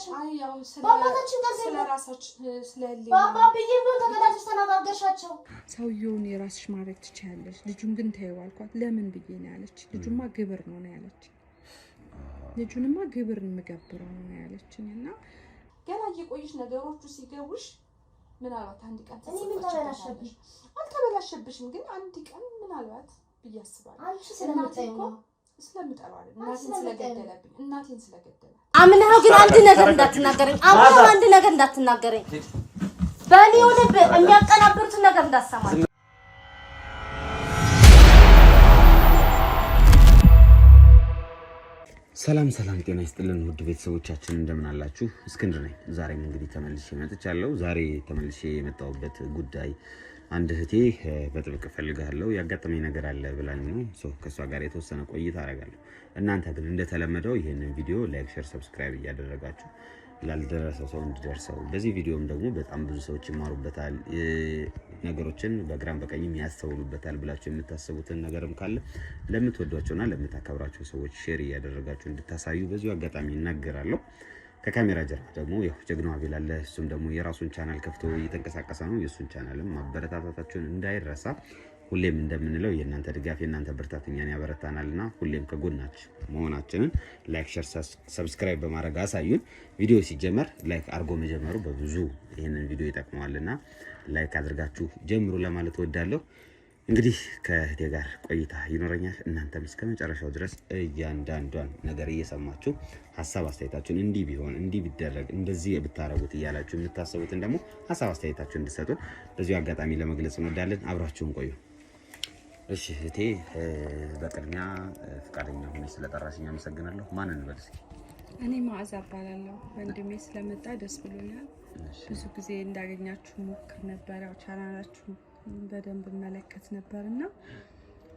አልተጣላሽም? አይ ያው በአባታችን ጋር ስለሌላ በአባብዬ ነው ተገዳጅተሽ ተነጋገርሻቸው። ሰውየውን የራስሽ ማድረግ ትችያለሽ፣ ልጁን ግን ተይው አልኳት። ለምን ብዬ ነው ያለች። ልጁማ ግብር ነው ያለች። ልጁንማ ግብር እንገብረው ነው ያለችኝ። እና ገና እየቆየሽ ነገሮቹ ሲገቡሽ ምናልባት አንድ ቀን እኔ ምን ተበላሸብሽ? አልተበላሸብሽም፣ ግን አንድ ቀን ምናልባት ብዬ አስባለሁ። አንቺ ስለምጠይው ነው ስለምጠላው አይደል? እናቴን ስለገደለ አምነህ ግን አንድ ነገር እንዳትናገረኝ። አምነህ አንድ ነገር እንዳትናገረኝ። በእኔ ልብ የሚያቀናብሩትን ነገር እንዳትሰማኝ። ሰላም ጤና ይስጥልን ውድ ቤተሰቦቻችን እንደምን አላችሁ? እስክንድር ነኝ። ዛሬም እንግዲህ ተመልሼ መጥቻለሁ። ዛሬ ተመልሼ የመጣሁበት ጉዳይ አንድ እህቴ በጥብቅ ፈልጋለሁ ያጋጠመኝ ነገር አለ ብላኝ ነው። ከሷ ጋር የተወሰነ ቆይታ አደርጋለሁ። እናንተ ግን እንደተለመደው ይሄንን ቪዲዮ ላይክ፣ ሼር፣ ሰብስክራይብ እያደረጋችሁ ላልደረሰው ሰው እንዲደርሰው በዚህ ቪዲዮም ደግሞ በጣም ብዙ ሰዎች ይማሩበታል፣ ነገሮችን በግራም በቀኝም ያስተውሉበታል ብላችሁ የምታስቡትን ነገርም ካለ ለምትወዷቸውና ለምታከብራቸው ሰዎች ሼር እያደረጋችሁ እንድታሳዩ በዚሁ አጋጣሚ እናገራለሁ። ከካሜራ ጀርባ ደግሞ ያው ጀግናው አቤል አለ። እሱም ደግሞ የራሱን ቻናል ከፍቶ እየተንቀሳቀሰ ነው። የሱን ቻናልም ማበረታታታችሁን እንዳይረሳ። ሁሌም እንደምንለው የእናንተ ድጋፍ የእናንተ ብርታት እኛን ያበረታናልና ሁሌም ከጎናችሁ መሆናችንን ላይክ፣ ሼር፣ ሰብስክራይብ በማድረግ አሳዩን። ቪዲዮ ሲጀመር ላይክ አድርጎ መጀመሩ በብዙ ይሄንን ቪዲዮ ይጠቅመዋልና ላይክ አድርጋችሁ ጀምሩ ለማለት እወዳለሁ። እንግዲህ ከእህቴ ጋር ቆይታ ይኖረኛል። እናንተም እስከ መጨረሻው ድረስ እያንዳንዷን ነገር እየሰማችሁ ሐሳብ አስተያየታችሁን እንዲህ ቢሆን እንዲህ ቢደረግ እንደዚህ ብታረጉት እያላችሁ የምታስቡትን ደግሞ ሐሳብ አስተያየታችሁን እንድትሰጡን በዚሁ አጋጣሚ ለመግለጽ እንወዳለን። አብራችሁን ቆዩ። እሺ እህቴ፣ በቅድሚያ ፍቃደኛ ሆነሽ ስለጠራሽኝ አመሰግናለሁ። ማን እንበል እስኪ? እኔ ማዕዛ እባላለሁ። ወንድሜ ስለመጣ ደስ ብሎኛል። ብዙ ጊዜ እንዳገኛችሁ ሞክር ነበር። ያው ቻናላችሁ በደንብ መለከት ነበርና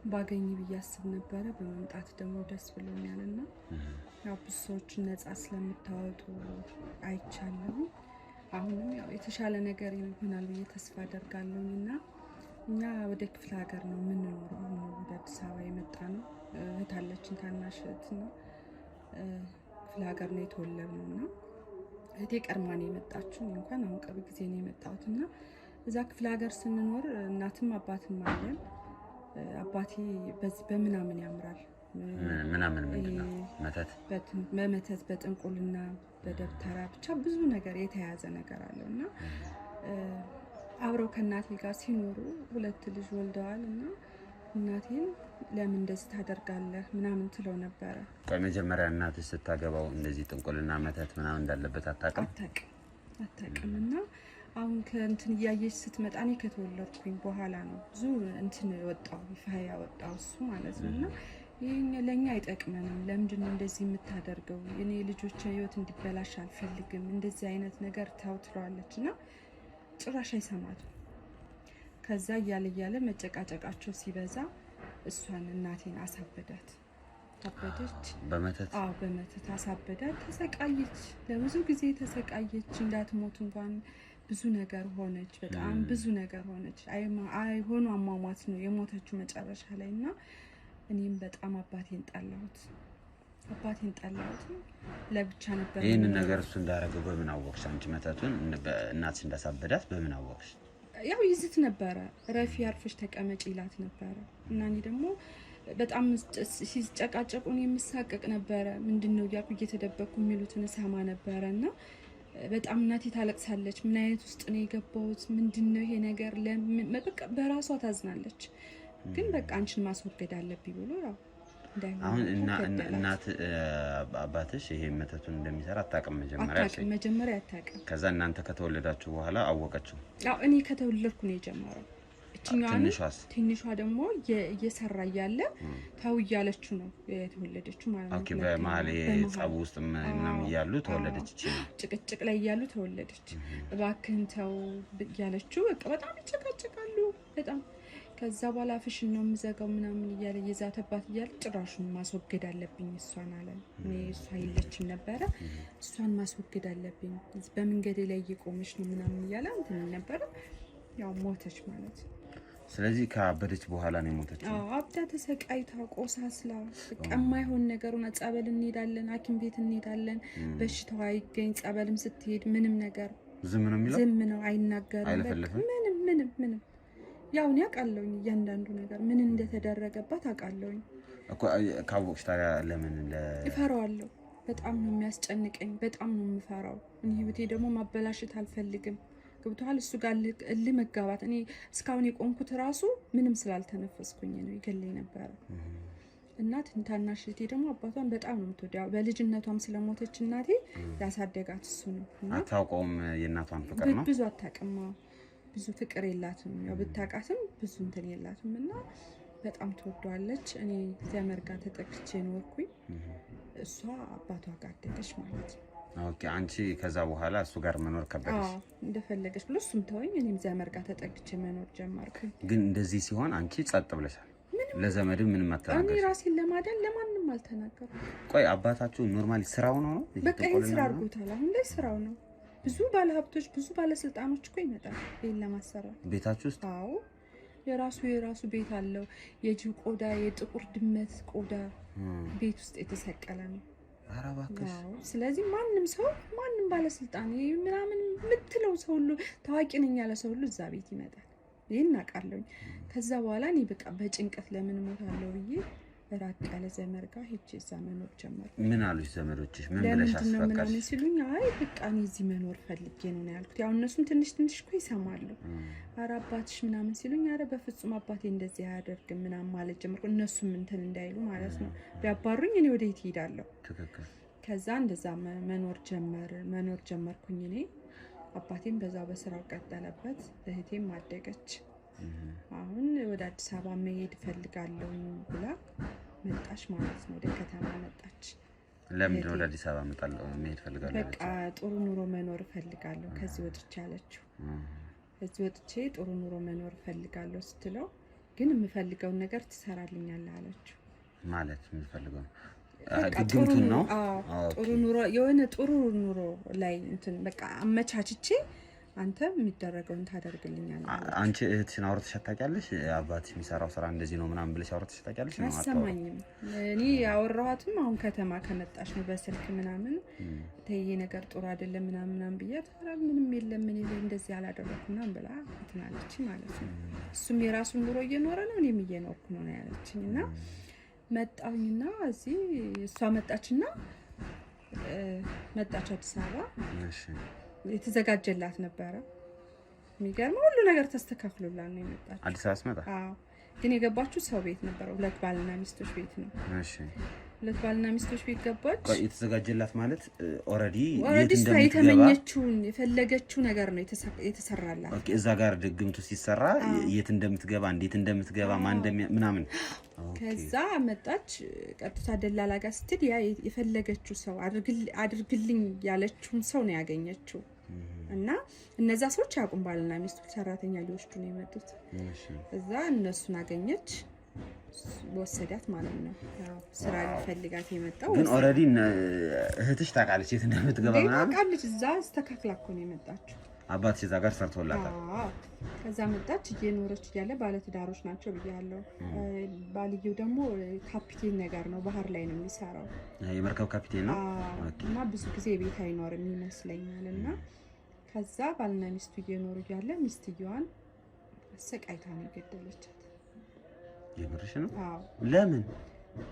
ባገኝ ብዬ አስብ ነበር። በመምጣት ደግሞ ደስ ብሎኛልና ያው ብዙ ሰዎችን ነፃ ስለምታወጡ አይቻለሁ። አሁንም ያው የተሻለ ነገር ይሆናል ብዬ ተስፋ አደርጋለሁና እኛ ወደ ክፍለ ሀገር ነው የምንኖረው። አሁን ወደ አዲስ አበባ የመጣ ነው። እህት አለችን፣ ታናሽ እህት ነው። ክፍለ ሀገር ነው የተወለድነውና እህቴ ቀድማ ነው የመጣችው። እንኳን አሁን ቅርብ ጊዜ ነው የመጣሁትና እዛ ክፍለ ሀገር ስንኖር እናትም አባትም አለን። አባቴ በምናምን ያምራል። ምናምን ምንድነው? በመተት በጥንቁልና በደብተራ ብቻ ብዙ ነገር የተያዘ ነገር አለውና አብረው ከእናቴ ጋር ሲኖሩ 2 ልጅ ወልደዋልና እናቴን ለምን እንደዚህ ታደርጋለህ ምናምን ትለው ነበር። በመጀመሪያ እናትሽ ስታገባው እንደዚህ ጥንቁልና መተት ምናምን እንዳለበት አታውቅምና አሁን ከእንትን እያየች ስትመጣ እኔ ከተወለድኩኝ በኋላ ነው ብዙ እንትን ወጣው ይፋ ያወጣው እሱ ማለት ነውና ይሄን ለኛ አይጠቅመንም። ለምንድን ነው እንደዚህ የምታደርገው? እኔ ልጆቼ ህይወት እንዲበላሽ አልፈልግም። እንደዚህ አይነት ነገር ታውትሯለችና ጭራሽ አይሰማትም። ከዛ እያለ መጨቃጨቃቸው ሲበዛ እሷን እናቴን አሳበዳት። አበደች በመተት አሳበዳት። ተሰቃየች፣ ለብዙ ጊዜ ተሰቃየች። እንዳትሞት እንኳን ብዙ ነገር ሆነች፣ በጣም ብዙ ነገር ሆነች። አይሆኑ አሟሟት ነው የሞተችው መጨረሻ ላይና እኔም በጣም አባቴን ጠላሁት። ለብቻ ነበር። ይሄን ነገር እሱ እንዳረገው በምን አወቅሽ? አንቺ መተቱን እናትሽ እንዳሳበዳት በምን አወቅሽ? ያው ይዝት ነበረ። ረፊ አርፈሽ ተቀመጪ ይላት ነበረ እና እኔ ደግሞ በጣም ሲጨቃጨቁን የምሳቀቅ ነበረ። ምንድነው ያልኩ እየተደበቅኩ የሚሉትን ሰማ ነበርና በጣም እናቴ ታለቅሳለች። ምን አይነት ውስጥ ነው የገባሁት? ምንድነው ይሄ ነገር? በቃ በራሷ ታዝናለች። ግን በቃ አንቺን ማስወገድ አለብኝ ብሎ ያው አሁን እናት አባትሽ ይሄ መተቱን እንደሚሰራ አታውቅም? መጀመሪያ አታውቅም። ከዛ እናንተ ከተወለዳችሁ በኋላ አወቀችው? ያው እኔ ከተወለድኩ ነው የጀመረው። ትንሿ ደግሞ እየሰራ እያለ ታው እያለችው ነው የተወለደችው ማለት ነው። ኦኬ። በመሀል ጸብ ውስጥ ምናምን እያሉ ተወለደች። ጭቅጭቅ ላይ እያሉ ተወለደች። እባክህን ተው እያለችው በቃ በጣም ይጨቃጨቃሉ በጣም። ከዛ በኋላ ፍሽን ነው የምዘጋው ምናምን እያለ የዛተባት እያለ ጭራሹን ማስወገድ አለብኝ እሷን አለ። እኔ እሷ የለችም ነበረ። እሷን ማስወገድ አለብኝ፣ በመንገዴ ላይ እየቆመች ነው ምናምን እያለ እንትን ነበረ። ያው ሞተች ማለት ነው። ስለዚህ ካበደች በኋላ ነው የሞተችው? አዎ አብዳ ተሰቃይታ ቆሳስላ በቃ የማይሆን ነገሩን ጸበል እንሄዳለን ሐኪም ቤት እንሄዳለን በሽታው አይገኝ ጸበልም ስትሄድ ምንም ነገር ዝም ነው የሚለው ዝም ነው አይናገርም ምንም ያው ነው ያቃለውኝ እያንዳንዱ ነገር ምን እንደተደረገባት አቃለውኝ እኮ ካወቅሽ ታዲያ ለምን እፈራዋለሁ በጣም ነው የሚያስጨንቀኝ በጣም ነው የምፈራው እኔ ህይወቴ ደግሞ ማበላሽት አልፈልግም ገብቷል እሱ ጋር ለመጋባት እኔ እስካሁን የቆምኩት ራሱ ምንም ስላልተነፈስኩኝ ነው ይገለኝ ነበር እናት ታናሽቴ ደግሞ አባቷን በጣም ነው የምትወደው በልጅነቷም ስለሞተች እናቴ ያሳደጋት እሱ ነው አታውቀውም የእናቷን ፍቅር ነው ብዙ አታውቅም ብዙ ፍቅር የላትም ያው ብታውቃትም ብዙ እንትን የላትምና በጣም ትወደዋለች እኔ ዘመድ ጋር ተጠቅቼ ኖርኩኝ እሷ አባቷ ጋር አደገች ማለት ነው ኦኬ አንቺ ከዛ በኋላ እሱ ጋር መኖር ከበደሽ እንደፈለገች ብሎ እሱም ተወኝ እኔም ዘመድ ጋር ተጠቅቼ መኖር ጀመርኩኝ ግን እንደዚህ ሲሆን አንቺ ጸጥ ብለሻል ለዘመድም ምንም አታናገርሽ እኔ ራሴን ለማዳን ለማንም አልተናገርኩም ቆይ አባታችሁ ኖርማሊ ስራው ነው በቃ ይሄን ስራ አድርጎታል አሁን ላይ ስራው ነው ብዙ ባለሀብቶች ብዙ ባለስልጣኖች እኮ ይመጣሉ ይሄን ለማሰራት ቤታችሁ ውስጥ አዎ የራሱ ቤት አለው የጅብ ቆዳ የጥቁር ድመት ቆዳ ቤት ውስጥ የተሰቀለ ነው አራባክሽ ስለዚህ ማንም ባለስልጣን ምናምን ምትለው ሰው ሁሉ ታዋቂ ነኝ ያለ ሰው ሁሉ እዛ ቤት ይመጣል ይሄን አቃለኝ ከዛ በኋላ እኔ በቃ በጭንቀት ለምን ሞታለሁ ብዬ ራቅ ያለ ዘመድ ጋር ሄጄ እዛ መኖር ጀመርኩ ምን አሉሽ ዘመዶችሽ ምን ብለሽ አስፈቀድሽ ምን ሲሉኝ አይ በቃ እኔ እዚህ መኖር ፈልጌ ነው ያልኩት ያው እነሱም ትንሽ እኮ ይሰማሉ ኧረ አባትሽ ምናምን ሲሉኝ ኧረ በፍጹም አባቴ እንደዚህ አያደርግም ምናምን ማለት ጀመርኩ እነሱም እንትን እንዳይሉ ማለት ነው ቢያባሩኝ እኔ ወዴት እሄዳለሁ ትክክል ከዛ እንደዛ መኖር ጀመርኩኝ እኔ አባቴም በዛው በስራው ቀጠለበት እህቴም አደገች አሁን ወደ አዲስ አበባ መሄድ ፈልጋለሁ ብላ መጣች ማለት ነው ወደ ከተማ መጣች ለምን ወደ አዲስ አበባ መሄድ ፈልጋለሁ በቃ ጥሩ ኑሮ መኖር ፈልጋለሁ ከዚህ ወጥቼ አለችው ከዚህ ወጥቼ ጥሩ ኑሮ መኖር ፈልጋለሁ ስትለው ግን የምፈልገውን ነገር ትሰራልኛለህ አለችው ማለት የምፈልገው ግድምቱን ነው ጥሩ ኑሮ የሆነ ጥሩ ኑሮ ላይ እንትን በቃ አመቻችቼ አንተ የሚደረገውን ታደርግልኛለህ አንቺ እህትሽን አውርተሽ ታውቂያለሽ አባትሽ የሚሰራው ስራ እንደዚህ ነው ምናምን ብለሽ አውርተሽ ታውቂያለሽ ነው አሰማኝም እኔ ያወራኋትም አሁን ከተማ ከመጣሽ ነው በስልክ ምናምን ተይዬ ነገር ጥሩ አይደለም ምናምን ብያት ምንም የለም ምን እንደዚህ አላደረኩም ምናምን ብላ ትናለች ማለት ነው እሱም የራሱን ኑሮ እየኖረ ነው እኔም እየኖርኩ ነው ያለችኝና መጣሁኝና እዚህ እሷ መጣች አዲስ አበባ እሺ የተዘጋጀላት ነበረ የሚገርም ሁሉ ነገር ተስተካክሎላት ነው የመጣችው አዲስ አበባ ስመጣ አዎ ግን የገባችው ሰው ቤት ነበር ሁለት ባልና ሚስቶች ቤት ነው እሺ ሁለት ባልና ሚስቶች ቤት ገባች የተዘጋጀላት ማለት ኦሬዲ የተመኘችውን የፈለገችው ነገር ነው የተሰራላት ኦኬ እዛ ጋር ድግምቱ ሲሰራ የት እንደምትገባ እንዴት እንደምትገባ ማን ምናምን ከዛ መጣች ቀጥታ ደላላ ጋር ስትል ያ የፈለገችው ሰው አድርግልኝ ያለችውን ሰው ነው ያገኘችው እና እነዛ ሰዎች ያቁም ባልና ሚስቱ ሰራተኛ ሊወስዱ ነው የመጡት እዛ እነሱን አገኘች ወሰዳት ማለት ነው ያው ስራ ሊፈልጋት የመጣው ግን ኦሬዲ እህትሽ ታውቃለች የት እንደምትገባ ምናምን ታውቃለች እዛ አስተካክላ እኮ ነው የመጣችው አባትሽ እዛ ጋር ሰርቶላታል ከዛ መጣች እየኖረች ያለ ባለ ትዳሮች ናቸው ብያለሁ ባልየው ደግሞ ካፒቴን ነገር ነው ባህር ላይ ነው የሚሰራው የመርከብ ካፒቴን ነው እና ብዙ ጊዜ ቤት አይኖርም ይመስለኛልና ከዛ ባልና ሚስቱ እየኖሩ ያለ ሚስትየዋን አሰቃይታ ነው የገደለቻት የምርሽ ነው ለምን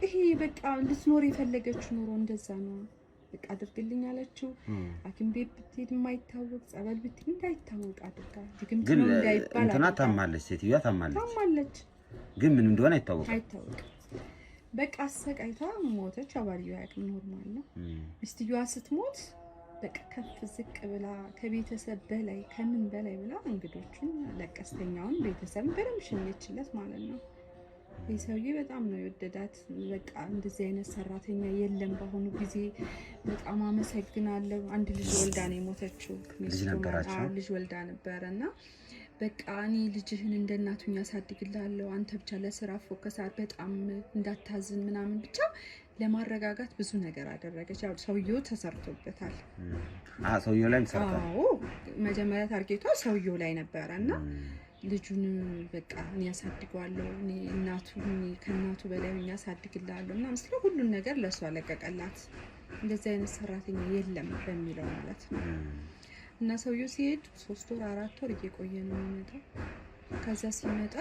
ይሄ በቃ ልትኖር የፈለገችው ኑሮ እንደዛ ነው በቃ አድርግልኝ አለችው ሐኪም ቤት ብትሄድ የማይታወቅ ጸበል ብትሄድ እንዳይታወቅ አድርጋ ድግምት ነው እንዳይባል እንትና ታማለች ሴትዮዋ ታማለች ግን ምን እንደሆነ አይታወቅም በቃ አሰቃይታ ሞተች አባልየው ያቅም ኖርማል ነው ሚስትየዋ ስትሞት በቃ ከፍ ዝቅ ብላ ከቤተሰብ በላይ ከምን በላይ ብላ እንግዶቹን ለቀስተኛውን ቤተሰብ በደም ሸኘችለት ማለት ነው ይሰውዬ በጣም ነው የወደዳት በቃ እንደዚህ አይነት ሰራተኛ የለም በአሁኑ ጊዜ በጣም አመሰግናለሁ አንድ ልጅ ወልዳ ነው የሞተችው ልጅ ወልዳ ነበርና በቃ እኔ ልጅህን እንደናቱኛ ያሳድግልሃለሁ አንተ ብቻ ለስራ ፎከስ በጣም እንዳታዝን ምናምን ብቻ ለማረጋጋት ብዙ ነገር አደረገች ያው ሰውየው ተሰርቶበታል ሰውየው ላይ ተሰርቷል መጀመሪያ ታርጌቷ ሰውየው ላይ ነበርና ልጁን በቃ እኔ ያሳድገዋለሁ እኔ ከእናቱ በላይ ሆኜ ያሳድግልሃለሁ ምናምን ስለ ሁሉን ነገር ለእሷ ለቀቀላት። እንደዚህ አይነት ሰራተኛ የለም በሚለው ማለት ነው። እና ሰውየው ሲሄድ 3 ወር 4 ወር እየቆየ ነው የሚመጣው። ከዛ ሲመጣ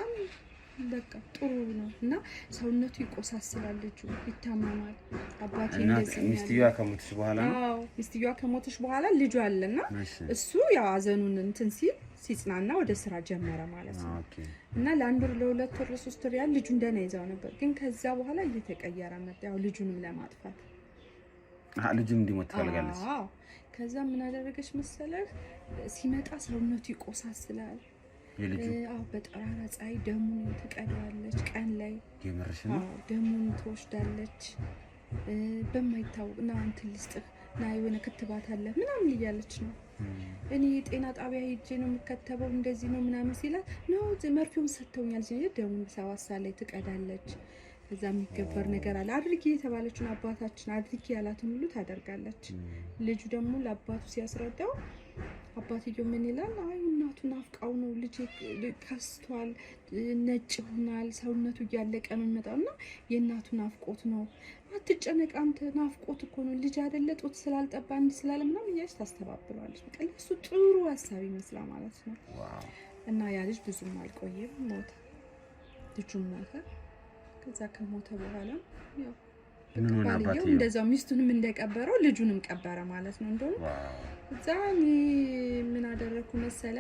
በቃ ጥሩ ነው እና ሰውነቱ ይቆሳስላል፣ ልጁ ይታመማል። አባቴ እንደዚህ ሚስትየዋ ከሞተች በኋላ ነው። ሚስትየዋ ከሞተች በኋላ ልጁ አለና እሱ ያው አዘኑን እንትን ሲጽናና ወደ ስራ ጀመረ ማለት ነው። እና ለ1 ወር ለ2 ወር ለ3 ወር ያህል ልጁ እንደና ይዛው ነበር። ግን ከዛ በኋላ እየተቀየረ መጣ። ያው ልጁንም ለማጥፋት ልጁን እንዲሞት ትፈልጋለች። አዎ ከዛ ምን አደረገች መሰለህ? ሲመጣ ሰውነቱ ይቆሳስላል። በጠራራ ፀሐይ ደሙን ትቀዳለች። ቀን ላይ ደሙን ትወስዳለች። በማይታወቅ ና እንትን ልስጥህ ና የሆነ ክትባት አለ ምናምን እያለች ነው። እኔ የጤና ጣቢያ ሄጄ ነው የምከተበው እንደዚህ ነው ምናምን ሲላት ነው መርፌውን ሰጥተውኛል ሲል ደሙን 7 ሰዓት ላይ ትቀዳለች። ከዛ የሚገበር ነገር አለ። አድርጊ የተባለችውን አባታችን አድርጊ ያላትን ሁሉ ታደርጋለች። ልጁ ደግሞ ለአባቱ ሲያስረዳው አባትየው ምን ይላል? አይ እናቱን አፍቃው ነው ልጅ ከስቷል፣ ነጭ ሆናል፣ ሰውነቱ እያለቀ ነው የሚመጣውና የእናቱን ናፍቆት ነው። አትጨነቅ አንተ ናፍቆት እኮ ነው ልጅ አይደለ ጡት ስላልጠባ እንዲህ ስላለ ምናምን እያለች ታስተባብለዋለች። በቃ ለእሱ ጥሩ ሀሳብ ይመስላል ማለት ነው። እና ያ ልጅ ብዙም አልቆየም ሞተ። ልጁም ሞተ። ከዛ ከሞተ በኋላ ያው ባልየው እንደዛው ሚስቱንም እንደቀበረው ልጁንም ቀበረ ማለት ነው። እንደውም እዛ ምን አደረኩ መሰለ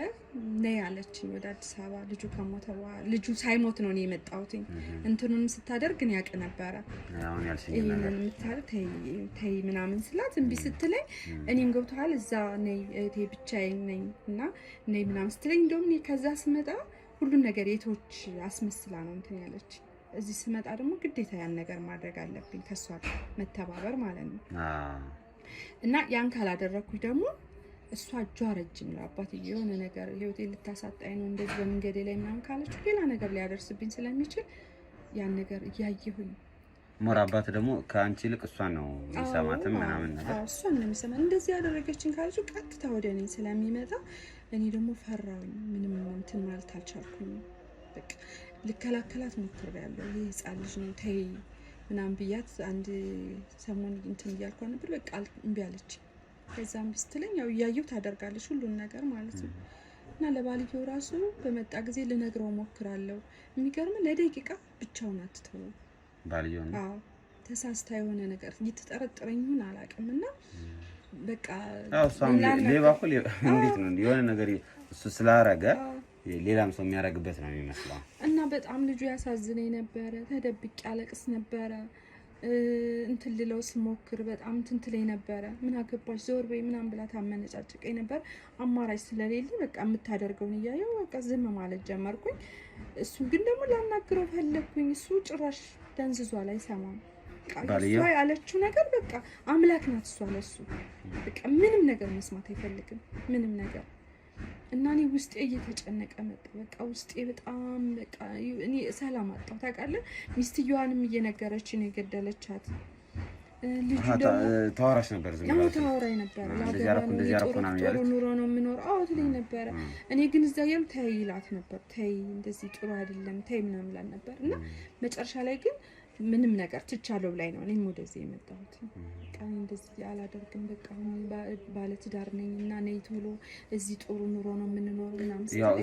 ነይ አለችኝ ወደ አዲስ አበባ። ልጁ ከሞተ በኋላ ልጁ ሳይሞት ነው እኔ የመጣሁት። እንትኑን ስታደርግ እኔ ያውቅ ነበረ። አሁን ያልሽኝ ነገር የምታደርግ ተይ ምናምን ስላት እምቢ ስትለኝ እኔም ገብቶሃል እዛ ነይ እህቴ ብቻዬን ነኝ እና ነይ ምናምን ስትለኝ እንደውም እኔ ከዛ ስመጣ ሁሉን ነገር የቶች አስመስላ ነው እንትን ያለች። እዚህ ስመጣ ደግሞ ግዴታ ያን ነገር ማድረግ አለብኝ ከሷ መተባበር ማለት ነው። እና ያን ካላደረኩኝ ደግሞ እሷ እጇ ረጅም ነው። አባትዬ የሆነ ነገር ህይወቴ ልታሳጣኝ ነው እንደዚህ በመንገዴ ላይ ምናምን ካለች ሌላ ነገር ሊያደርስብኝ ስለሚችል ያን ነገር እያየሁኝ ሞራ አባት ደግሞ ከአንቺ ይልቅ እሷን ነው የሚሰማትም ምናምን ነገር እሷን ነው የሚሰማት። እንደዚህ ያደረገችኝ ካለች ቀጥታ ወደ እኔ ስለሚመጣ እኔ ደግሞ ፈራሁኝ። ምንም እንትን ማለት አልቻልኩኝ። በቃ ልከላከላት ሞክሬያለሁ። ይሄ ህፃን ልጅ ነው ተይ ምናምን ብያት አንድ ሰሞን እንትን እያልኳት ነበር። በቃ እምቢ አለች። ከዛም ስትለኝ ያው እያየሁ ታደርጋለች ሁሉን ነገር ማለት ነው። እና ለባልየው ራሱ በመጣ ጊዜ ልነግረው ሞክራለሁ። የሚገርም ለደቂቃ ብቻውን አትተው ባልየው ነው። አዎ ተሳስታ የሆነ ነገር እየተጠረጠረኝ ይሁን አላውቅም። እና በቃ እሷም ሌባ እኮ እንዴት ነው የሆነ ነገር እሱ ስላረገ ሌላም ሰው የሚያደርግበት ነው የሚመስለው። እና በጣም ልጁ ያሳዝነኝ ነበረ። ተደብቄ አለቅስ ነበረ። እንትን ልለው ስሞክር በጣም እንትን ትለኝ ነበረ። ምን አገባሽ ዞር በይ ምናምን ብላ ታመነጫጭቀኝ ነበር። አማራጭ ስለሌለ በቃ የምታደርገውን እያየሁ በቃ ዝም ማለት ጀመርኩኝ። እሱን ግን ደግሞ ላናግረው ፈለግኩኝ። እሱ ጭራሽ ደንዝዟል፣ አይሰማም። እሷ ያለችው ነገር በቃ አምላክ ናት እሷ ለሱ በቃ ምንም ነገር መስማት አይፈልግም፣ ምንም ነገር። እና እኔ ውስጤ እየተጨነቀ መጣ። በቃ ውስጤ በጣም በቃ እኔ ሰላም አጣሁ ታውቃለህ። ሚስትየዋንም እየነገረች ነው የገደለቻት። ልጁ ደግሞ ታወራሽ ነበር ዝም ብላ ታወራኝ ነበር። ጥሩ ኑሮ ነው የምኖረው አዎ ትለኝ ነበረ። እኔ ግን እዛ ያሉ ተይ ይላት ነበር። ተይ እንደዚህ ጥሩ አይደለም ተይ ምናምን እላት ነበር። እና መጨረሻ ላይ ግን ምንም ነገር ትቻለው ብላይ ነው እኔም ወደዚህ የመጣሁት። በቃ እንደዚህ አላደርግም በቃ ባለ ትዳር ነኝ እና ነይ ቶሎ እዚህ ጥሩ ኑሮ ነው የምንኖረው ምናምን ያው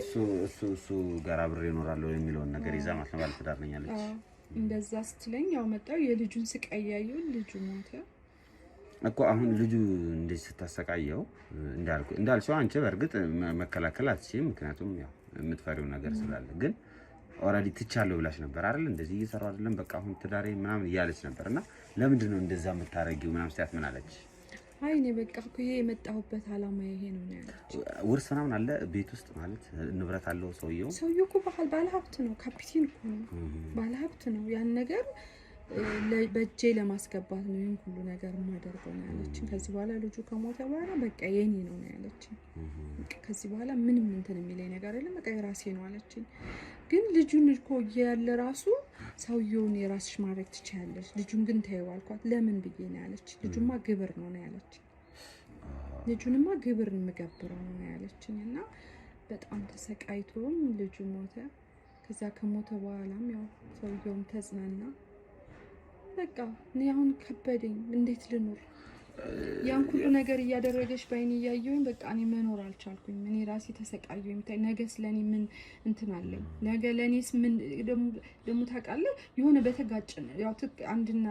እሱ ጋር አብሬ እኖራለሁ የሚለውን ነገር ይዛ ማለት ነው። ባለ ትዳር ነኝ አለች። እንደዛ ስትለኝ ያው መጣው የልጁን ስቃይ ያየው ልጁ ሞተ እኮ። አሁን ልጁ እንደዚህ ስታሰቃየው እንዳልሽው አንቺ በእርግጥ መከላከል አትችይም፣ ምክንያቱም ያው የምትፈሪው ነገር ስላለ። ግን ኦልሬዲ ትቻለሁ ብላሽ ነበር አይደል? እንደዚህ እየሰራው አይደለም በቃ አሁን ትዳሬ ምናምን እያለች ነበርና ለምንድን ነው እንደዛ የምታረጊው ምናምን ሲያት ምን አለች? አይ እኔ በቃ እኮ ይሄ የመጣሁበት አላማ ይሄ ነው ያለች። ውርስ ምናምን አለ ቤት ውስጥ ማለት ንብረት አለው ሰውየው እኮ ባለ ሀብት ነው፣ ካፒቴን እኮ ነው፣ ባለ ሀብት ነው። ያን ነገር በእጄ ለማስገባት ነው ይሄን ሁሉ ነገር የማደርገው ነው ያለችኝ። ከዚህ በኋላ ልጁ ከሞተ በኋላ በቃ የኔ ነው ያለችኝ። ከዚህ በኋላ ምንም እንትን የሚለኝ ነገር የለም በቃ የራሴ ነው አለችኝ። ግን ልጁን እኮ ያለ ራሱ ሰውየውን የራስሽ ማድረግ ትችያለሽ፣ ልጁን ግን ተይው አልኳት። ለምን ብዬ ነው ያለች። ልጁማ ግብር ነው ያለች። ልጁንማ ግብር የምገብረው ነው ያለችኝ። እና በጣም ተሰቃይቶም ልጁ ሞተ። ከዛ ከሞተ በኋላም ያው ሰውየውም ተጽናና። በቃ እኔ አሁን ከበደኝ፣ እንዴት ልኖር? ያን ሁሉ ነገር እያደረገች ባይኔ እያየሁኝ በቃ እኔ መኖር አልቻልኩኝ። እኔ ራሴ ተሰቃየሁኝ። ነገስ ለኔ ምን እንትን አለኝ? ነገ ለኔስ ምን ደሞ ታውቃለህ? የሆነ በተጋጨን ያው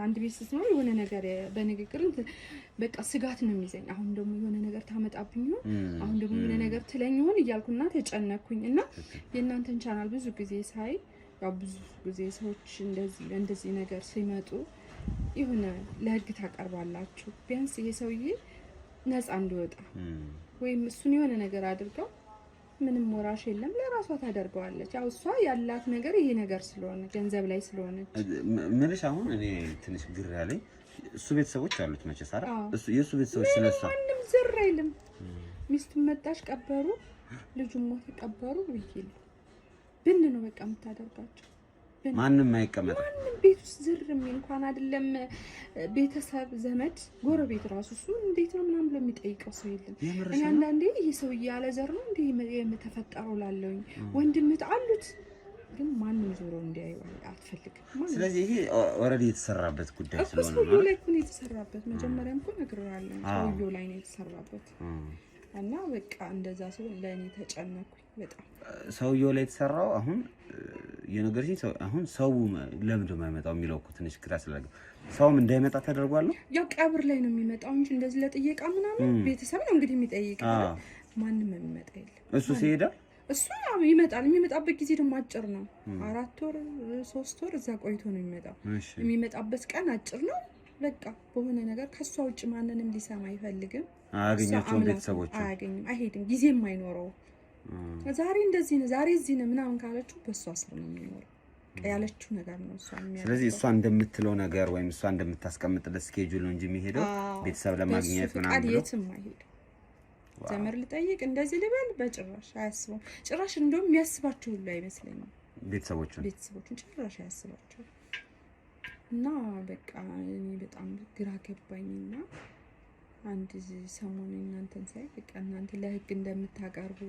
አንድ ቤት ስትኖር የሆነ ነገር በንግግር በቃ ስጋት ነው የሚይዘኝ። አሁን ደግሞ የሆነ ነገር ታመጣብኝ ነው፣ አሁን ደግሞ የሆነ ነገር ትለኝ ይሆን እያልኩና ተጨነኩኝ። እና የእናንተን ቻናል ብዙ ጊዜ ሳይ ያው ብዙ ጊዜ ሰዎች እንደዚህ ነገር ሲመጡ ይሁን ለህግ ታቀርባላችሁ። ቢያንስ ይሄ ሰውዬ ነፃ እንዲወጣ ወይም እሱን የሆነ ነገር አድርገው ምንም ወራሽ የለም ለራሷ ታደርገዋለች። ያው እሷ ያላት ነገር ይሄ ነገር ስለሆነ ገንዘብ ላይ ስለሆነች ምንሽ አሁን እኔ ትንሽ ግር ያለኝ እሱ ቤተሰቦች አሉት መቼስ አይደል? የእሱ ቤተሰቦች ስለሷ ምንም ዝር አይልም። ሚስቱን መጣች ቀበሩ፣ ልጁን ሞተ ቀበሩ ይይሉ ብን ነው በቃ የምታደርጋቸው። ማንም አይቀመጥ ማንም ቤት ውስጥ ዝር የሚል እንኳን አይደለም ቤተሰብ ዘመድ ጎረቤት ራሱ እሱ እንዴት ነው ምናምን ብሎ የሚጠይቀው ሰው የለም። እኔ አንዳንዴ ይሄ ሰውዬ ያለ ዘር ነው እንዴ የምተፈጠረው ላለውኝ ወንድምት አሉት ግን ማንም ዞሮ እንዲያዩ አትፈልግም። ስለዚህ ይሄ ኦሬዲ የተሰራበት ጉዳይ ስለሆነ ነው። ሰውዬው ላይ እኮ ነው የተሰራበት። መጀመሪያም እኮ ነግሬዋለሁ ሰውዬው ላይ ነው የተሰራበት እና በቃ እንደዛ ሰው ለኔ ተጨነኩኝ በጣም። ሰውዬው ላይ የተሰራው አሁን የነገርሽኝ ሰው አሁን ሰው ለምን የማይመጣው የሚለው እኮ ትንሽ ግራ ስለገ ሰውም እንዳይመጣ ተደርጓል። ያው ቀብር ላይ ነው የሚመጣው እንጂ እንደዚህ ለጥየቃ ምናምን ቤተሰብ ነው እንግዲህ የሚጠይቀው። ማንም የሚመጣ የለም። እሱ ሲሄዳ እሱ ይመጣል። የሚመጣበት ጊዜ ደግሞ አጭር ነው። 4 ወር 3 ወር እዛ ቆይቶ ነው የሚመጣው። የሚመጣበት ቀን አጭር ነው። በቃ በሆነ ነገር ከሷ ውጭ ማንንም ሊሰማ አይፈልግም። አያገኛቸውም፣ ቤተሰቦች አያገኝም፣ አይሄድም፣ ጊዜም አይኖረው። ዛሬ እንደዚህ ነው ዛሬ እዚህ ነው ምናምን ካለችው በሷ ስር ነው የሚኖረው። ያለችው ነገር ነው እሷ የሚያደርገው። ስለዚህ እሷ እንደምትለው ነገር ወይም እሷ እንደምታስቀምጥለት ስኬጁል ነው እንጂ የሚሄደው ቤተሰብ ለማግኘት ምናምን ብሎ የትም አይሄድም። ዘመር ልጠይቅ እንደዚህ ልበል በጭራሽ አያስበውም። ጭራሽ እንደውም የሚያስባቸው ሁሉ አይመስለኝም። ቤተሰቦቹን ጭራሽ አያስባቸው እና በቃ እኔ በጣም ግራ ገባኝና አንድ ሰሞኑን እናንተን ሳይ በቃ እናንተ ለህግ እንደምታቀርቡ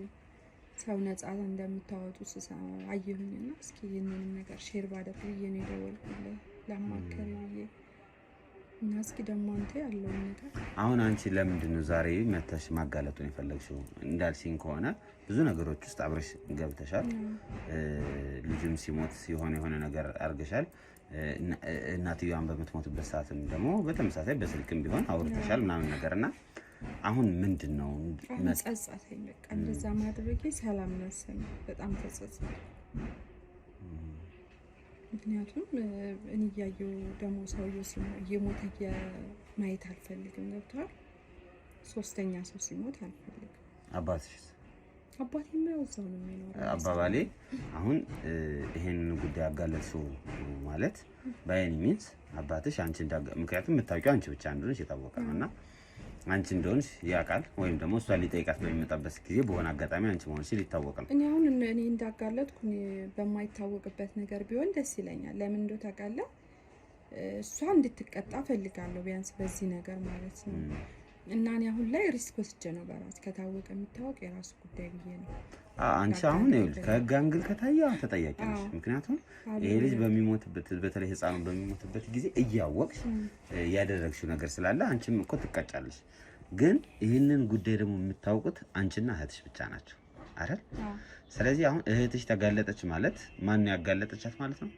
ሰው ነፃ እንደምታወጡ ስሰማ አየሁኝና እስኪ ይሄንን ነገር ሼር ባደርግ ብዬ ነው የደወልኩልህ ለማከር ብዬ እና እስኪ ደግሞ አንተ ያለው ነገር አሁን አንቺ ለምንድን ነው ዛሬ መተሽ ማጋለጡን የፈለግሽው? እንዳልሽኝ ከሆነ ብዙ ነገሮች ውስጥ አብረሽ ገብተሻል። ልጅም ሲሞት የሆነ ነገር አርገሻል። እናትየዋን በምትሞትበት ሰዓትም ደግሞ በተመሳሳይ በስልክም ቢሆን አውርተሻል ምናምን ነገርና አሁን ምንድነው ጸጸተኝ። በቃ እንደዛ ማድረጌ ሰላም ነሰኝ። በጣም ተጸጸተኝ። ምክንያቱም እኔ ያየው ደግሞ ሰውዬው የሞተ ማየት አልፈልግም። ገብቷል? ሶስተኛ ሰው ሲሞት አልፈልግም። አባቴ የማይወዛው ነው የሚኖረው። አባባሌ አሁን ይሄን ጉዳይ አጋለጥሽው ማለት ባይኒ ሚንስ አባትሽ አንቺ ምክንያቱም የምታውቂው አንቺ ብቻ እንደሆነሽ የታወቀ ነውና አንቺ እንደሆነሽ ያውቃል። ወይም ደግሞ እሷ ሊጠይቃት በሚመጣበት ጊዜ በሆነ አጋጣሚ አንቺ መሆንሽ ሊታወቅ ነው። እኔ አሁን እኔ እንዳጋለጥኩ በማይታወቅበት ነገር ቢሆን ደስ ይለኛል። ለምን እንደው ታውቃለህ እሷ እንድትቀጣ ፈልጋለሁ ቢያንስ በዚህ ነገር ማለት ነው። እና እኔ አሁን ላይ ሪስክ ወስጄ ነው በራስ ከታወቀ የሚታወቅ የራሱ ጉዳይ ብዬ ነው። አንቺ አሁን ይኸውልሽ ከህግ አንግል ከታየ ተጠያቂ ነሽ። ምክንያቱም ይሄ ልጅ በሚሞትበት በተለይ ህፃኑ በሚሞትበት ጊዜ እያወቅሽ ያደረግሽው ነገር ስላለ አንቺም እኮ ትቀጫለሽ። ግን ይህንን ጉዳይ ደግሞ የምታውቁት አንቺና እህትሽ ብቻ ናቸው አይደል? ስለዚህ አሁን እህትሽ ተጋለጠች ማለት ማን ያጋለጠቻት ማለት ነው?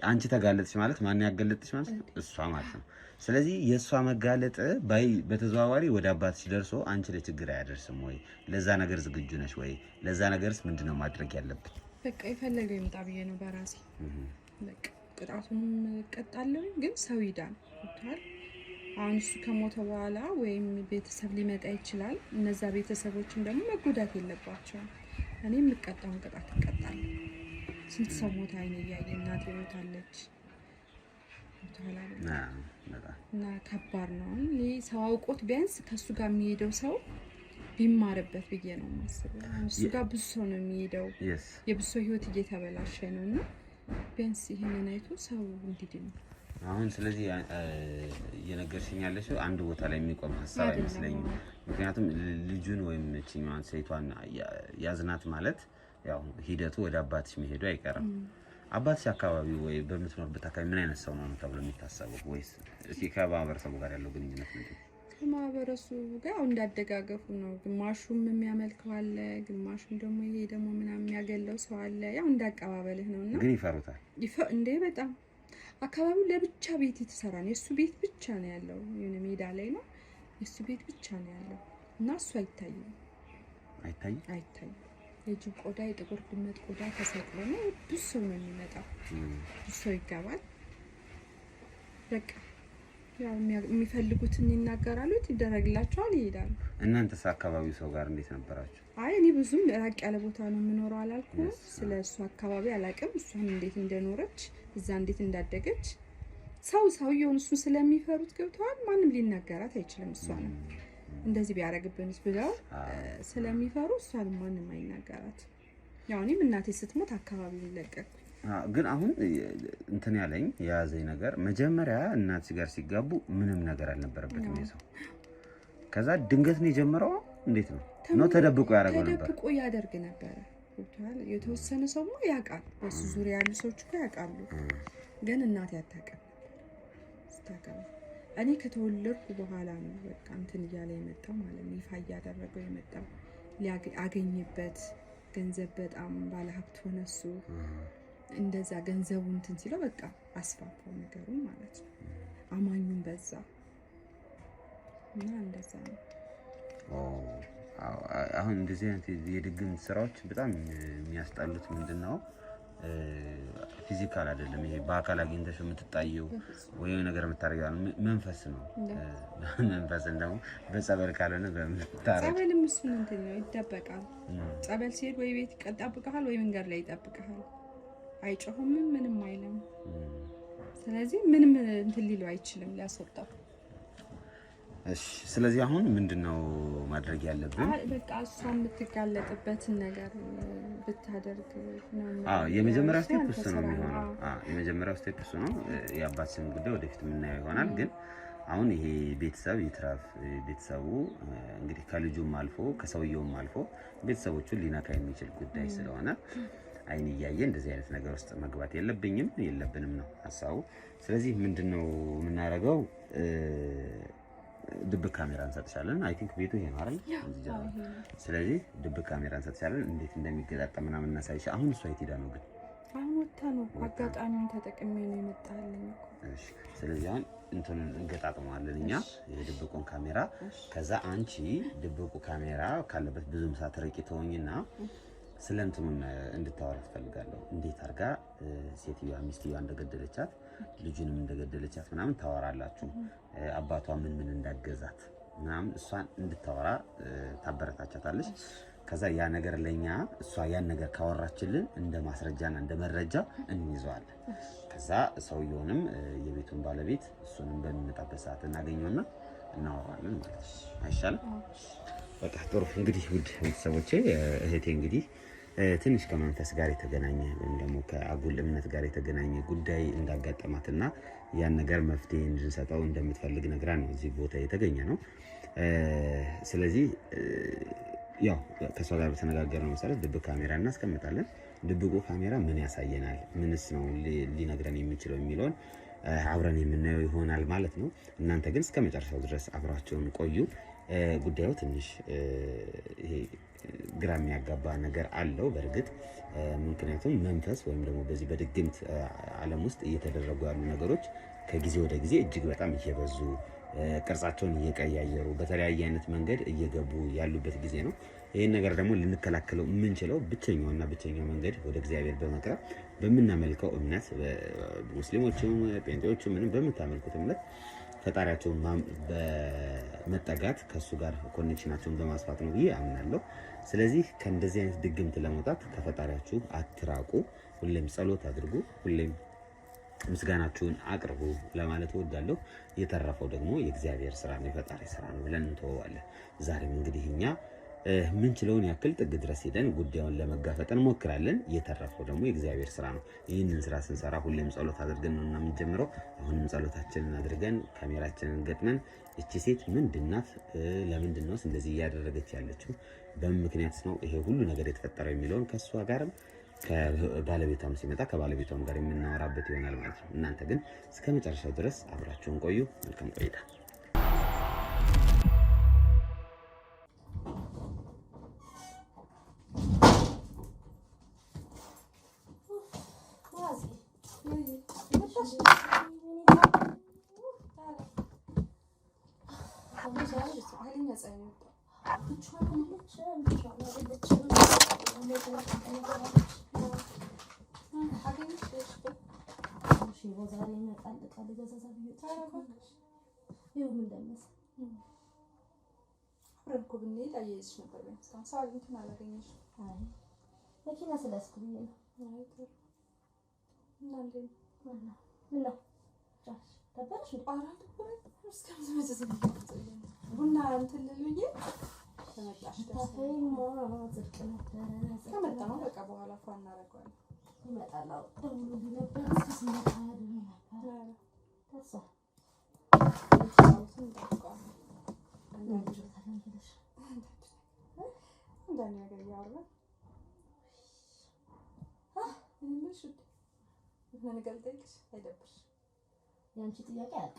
አንቺ ተጋለጥሽ ማለት ማን ያጋለጥሽ ማለት ነው? እሷ ማለት ነው። ስለዚህ የእሷ መጋለጥ በተዘዋዋሪ ወደ አባትሽ ደርሶ አንቺ ላይ ችግር አያደርስም ወይ? ለዛ ነገር ዝግጁ ነሽ ወይ? ለዛ ነገርስ ምንድነው ማድረግ ያለብን? በቃ የፈለገው ይምጣ ብዬ ነው በራሴ። በቃ ቅጣቱንም እቀጣለሁ፣ ግን ሰው ይዳን ይታል። አሁን እሱ ከሞተ በኋላ ወይም ቤተሰብ ሊመጣ ይችላል። እነዛ ቤተሰቦችን ደግሞ መጎዳት የለባቸውም። እኔ የምቀጣውን ቅጣት እቀጣለሁ። ስንት ሰው ሞታ አይኔ እያየ እናቴ ሞታለች እና ከባድ ነው። እኔ ሰው አውቆት ቢያንስ ከእሱ ጋር የሚሄደው ሰው ቢማርበት ብዬ ነው የማስበው። እሱ ጋር ብዙ ሰው ነው የሚሄደው፣ የብዙ ሰው ህይወት እየተበላሸ ነው እና ቢያንስ ይህንን አይቶ ሰው እንዲድን አሁን ስለዚህ እየነገርሽኝ ያለሽው አንድ ቦታ ላይ የሚቆም ሀሳብ አይመስለኝም። ምክንያቱም ልጁን ወይም እቺኛዋን ሴቷን ያዝናት ማለት ያው ሂደቱ ወደ አባትሽ መሄዱ አይቀርም። አባትሽ አካባቢ ወይ በምትኖርበት አካባቢ ምን አይነት ሰው ነው ተብሎ የሚታሰበው? ወይስ እስኪ ከማህበረሰቡ ጋር ያለው ግንኙነት ምንድን ነው? ከማህበረሰቡ ጋር እንዳደጋገፉ ነው። ግማሹም የሚያመልከው አለ፣ ግማሹም ደግሞ ይሄ ደግሞ ምናምን የሚያገለው ሰው አለ። ያው እንዳቀባበልህ ነውና ግን ይፈሩታል እንዴ በጣም አካባቢው ለብቻ ቤት የተሰራ ነው። የሱ ቤት ብቻ ነው ያለው። የሆነ ሜዳ ላይ ነው። የሱ ቤት ብቻ ነው ያለው እና እሱ አይታይም። የጅብ ቆዳ፣ የጥቁር ድመት ቆዳ ተሰቅሎ ነው። ብዙ ሰው ነው የሚመጣው። ብዙ ሰው ይገባል። በቃ ያው የሚፈልጉትን ይናገራሉ፣ ይደረግላቸዋል፣ ይሄዳሉ። እናንተስ አካባቢው ሰው ጋር እንዴት ነበራችሁ? አይ እኔ ብዙም ራቅ ያለ ቦታ ነው የምኖረው አላልኩም። ስለ እሱ አካባቢ አላውቅም። እሷም እንዴት እንደኖረች እዛ እንዴት እንዳደገች ሰውየውን እሱን ስለሚፈሩት ገብተዋል። ማንም ሊናገራት አይችልም። እሷ ነው እንደዚህ ቢያደርግብንስ ብለው ስለሚፈሩ እሷን ማንም አይናገራት። ያው እኔም እናቴ ስትሞት አካባቢ ሊለቀቅ ግን አሁን እንትን ያለኝ የያዘኝ ነገር መጀመሪያ እናት ጋር ሲጋቡ ምንም ነገር አልነበረበትም የሰው ከዛ ድንገት ነው የጀመረው። እንዴት ነው ተደብቆ ያደርገው ነበር? ተደብቆ ያደርግ ነበር። የተወሰነ ሰው ያውቃል፣ በሱ ዙሪያ ያሉ ሰዎች እኮ ያውቃሉ። ግን እናቴ አታውቅም። እኔ ከተወለድኩ በኋላ ነው በቃ እንትን እያለ የመጣው ማለት ነው። ይፋ እያደረገው የመጣው ሊያገኝበት ገንዘብ በጣም ባለሀብት ሆነ እሱ። እንደዛ ገንዘቡ እንትን ሲለው በቃ አስፋፋው ነገሩን ማለት ነው። አማኙን በዛ እና እንደዛ ነው። አሁን እንደዚህ አይነት የድግምት ስራዎች በጣም የሚያስጠሉት ምንድነው? ፊዚካል አይደለም። ይሄ በአካል አግኝተሽ የምትጣየው ወይ ነገር የምታረጋው መንፈስ ነው። መንፈስን ደግሞ በጸበል ካልሆነ በምታረግ ጸበልም እሱ እንትን ነው ይደበቃል። ጸበል ሲሄድ ወይ ቤት ይጠብቅሃል ወይ መንገድ ላይ ይጠብቅሃል። አይጮህም፣ ምንም አይልም። ስለዚህ ምንም እንትን ሊለው አይችልም ሊያስወጣው። እሺ ስለዚህ አሁን ምንድነው ማድረግ ያለብን? በቃ እሷ የምትጋለጥበትን ነገር ብታደርግ ነው። የመጀመሪያው ስቴፕ እሱ ነው የሚሆነው። የመጀመሪያው ስቴፕ እሱ ነው። የአባትሽን ጉዳይ ወደፊት የምናየው ይሆናል። ግን አሁን ይሄ ቤተሰብ ይትረፍ። ቤተሰቡ እንግዲህ ከልጁም አልፎ ከሰውየውም አልፎ ቤተሰቦቹን ሊነካ የሚችል ጉዳይ ስለሆነ አይን እያየ እንደዚህ አይነት ነገር ውስጥ መግባት የለብንም ነው ሀሳቡ። ስለዚህ ምንድነው የምናደርገው? ድብቅ ካሜራ እንሰጥሻለን። አይ ቲንክ ቤቱ ይሄ ነው አይደል? ስለዚህ ድብቅ ካሜራ እንሰጥሻለን። እንዴት እንደሚገጣጠም ምናምን እናሳይሽ። አሁን እሷ የት ሄዳ ነው ግን? አሁን ወጣ ነው። አጋጣሚውን ተጠቅሜ ነው የመጣልኝ እኮ። እሺ ስለዚህ አሁን እንትን እንገጣጥመዋለን እኛ የድብቁን ካሜራ። ከዛ አንቺ ድብቁ ካሜራ ካለበት ብዙም ሳትርቂ ተወኝና ስለ እንትኑን እንድታወራ ትፈልጋለሁ። እንዴት አድርጋ ሴትዮዋ ሚስትየዋ እንደገደለቻት ልጁንም እንደገደለቻት ምናምን ታወራላችሁ። አባቷ ምን እንዳገዛት ምናምን እሷን እንድታወራ ታበረታቻታለች። ከዛ ያ ነገር ለኛ እሷ ያን ነገር ካወራችልን እንደ ማስረጃና እንደ መረጃ እንይዘዋለን። ከዛ ሰውየውንም የቤቱን ባለቤት እሱንም በሚመጣበት ሰዓት እናገኘውና እናወራለን ማለት ነው። አይሻልም? በቃ ጥሩ። እንግዲህ ውድ ቤተሰቦቼ እህቴ እንግዲህ ትንሽ ከመንፈስ ጋር የተገናኘ ወይም ደግሞ ከአጉል እምነት ጋር የተገናኘ ጉዳይ እንዳጋጠማትና ያን ነገር መፍትሄ እንድንሰጠው እንደምትፈልግ ነግራ ነው እዚህ ቦታ የተገኘ ነው። ስለዚህ ያው ከሷ ጋር በተነጋገርነው መሰረት ድብቅ ካሜራ እናስቀምጣለን። ድብቁ ካሜራ ምን ያሳየናል፣ ምንስ ነው ሊነግረን የሚችለው የሚለውን አብረን የምናየው ይሆናል ማለት ነው። እናንተ ግን እስከ መጨረሻው ድረስ አብራቸውን ቆዩ። ጉዳዩ ትንሽ ይሄ ግራ የሚያጋባ ነገር አለው በእርግጥ። ምክንያቱም መንፈስ ወይም ደግሞ በዚህ በድግምት ዓለም ውስጥ እየተደረጉ ያሉ ነገሮች ከጊዜ ወደ ጊዜ እጅግ በጣም እየበዙ ቅርጻቸውን እየቀያየሩ በተለያየ አይነት መንገድ እየገቡ ያሉበት ጊዜ ነው። ይህን ነገር ደግሞ ልንከላከለው የምንችለው ብቸኛውና ብቸኛው መንገድ ወደ እግዚአብሔር በመቅረብ በምናመልከው እምነት፣ ሙስሊሞችም ጴንጤዎችም ምንም በምታመልኩት እምነት ፈጣሪያቸውን በመጠጋት ከሱ ጋር ኮኔክሽናቸውን በማስፋት ነው ብዬ አምናለሁ። ስለዚህ ከእንደዚህ አይነት ድግምት ለመውጣት ከፈጣሪያችሁ አትራቁ። ሁሌም ጸሎት አድርጉ፣ ሁሌም ምስጋናችሁን አቅርቡ ለማለት እወዳለሁ። የተረፈው ደግሞ የእግዚአብሔር ስራ ነው፣ የፈጣሪ ስራ ነው ብለን እንተወዋለን። ዛሬም እንግዲህ እኛ ምንችለውን ያክል ጥግ ድረስ ሄደን ጉዳዩን ለመጋፈጥ እንሞክራለን። የተረፈው ደግሞ የእግዚአብሔር ስራ ነው። ይህንን ስራ ስንሰራ ሁሌም ጸሎት አድርገን ነው የምንጀምረው። አሁንም ጸሎታችንን አድርገን ካሜራችንን ገጥመን እቺ ሴት ምንድናት፣ ለምንድነው እንደዚህ ያደረገች ያለችው፣ በምን ምክንያት ነው ይሄ ሁሉ ነገር የተፈጠረው የሚለውን ከሷ ጋርም ከባለቤቷም ሲመጣ ከባለቤቷም ጋር የምናወራበት ይሆናል ማለት ነው። እናንተ ግን እስከመጨረሻው ድረስ አብራችሁን ቆዩ። መልካም ቆይታ። መኪና ስለስኩኝ ነው ደበረሽ ቡና እንትን ልልኝ ተመጣሽ ከመጣሁ በቃ በኋላ እኮ እናደርገዋለን። ይመጣላው ደውሉ ነበር እስከ ያንቺ ጥያቄ አለ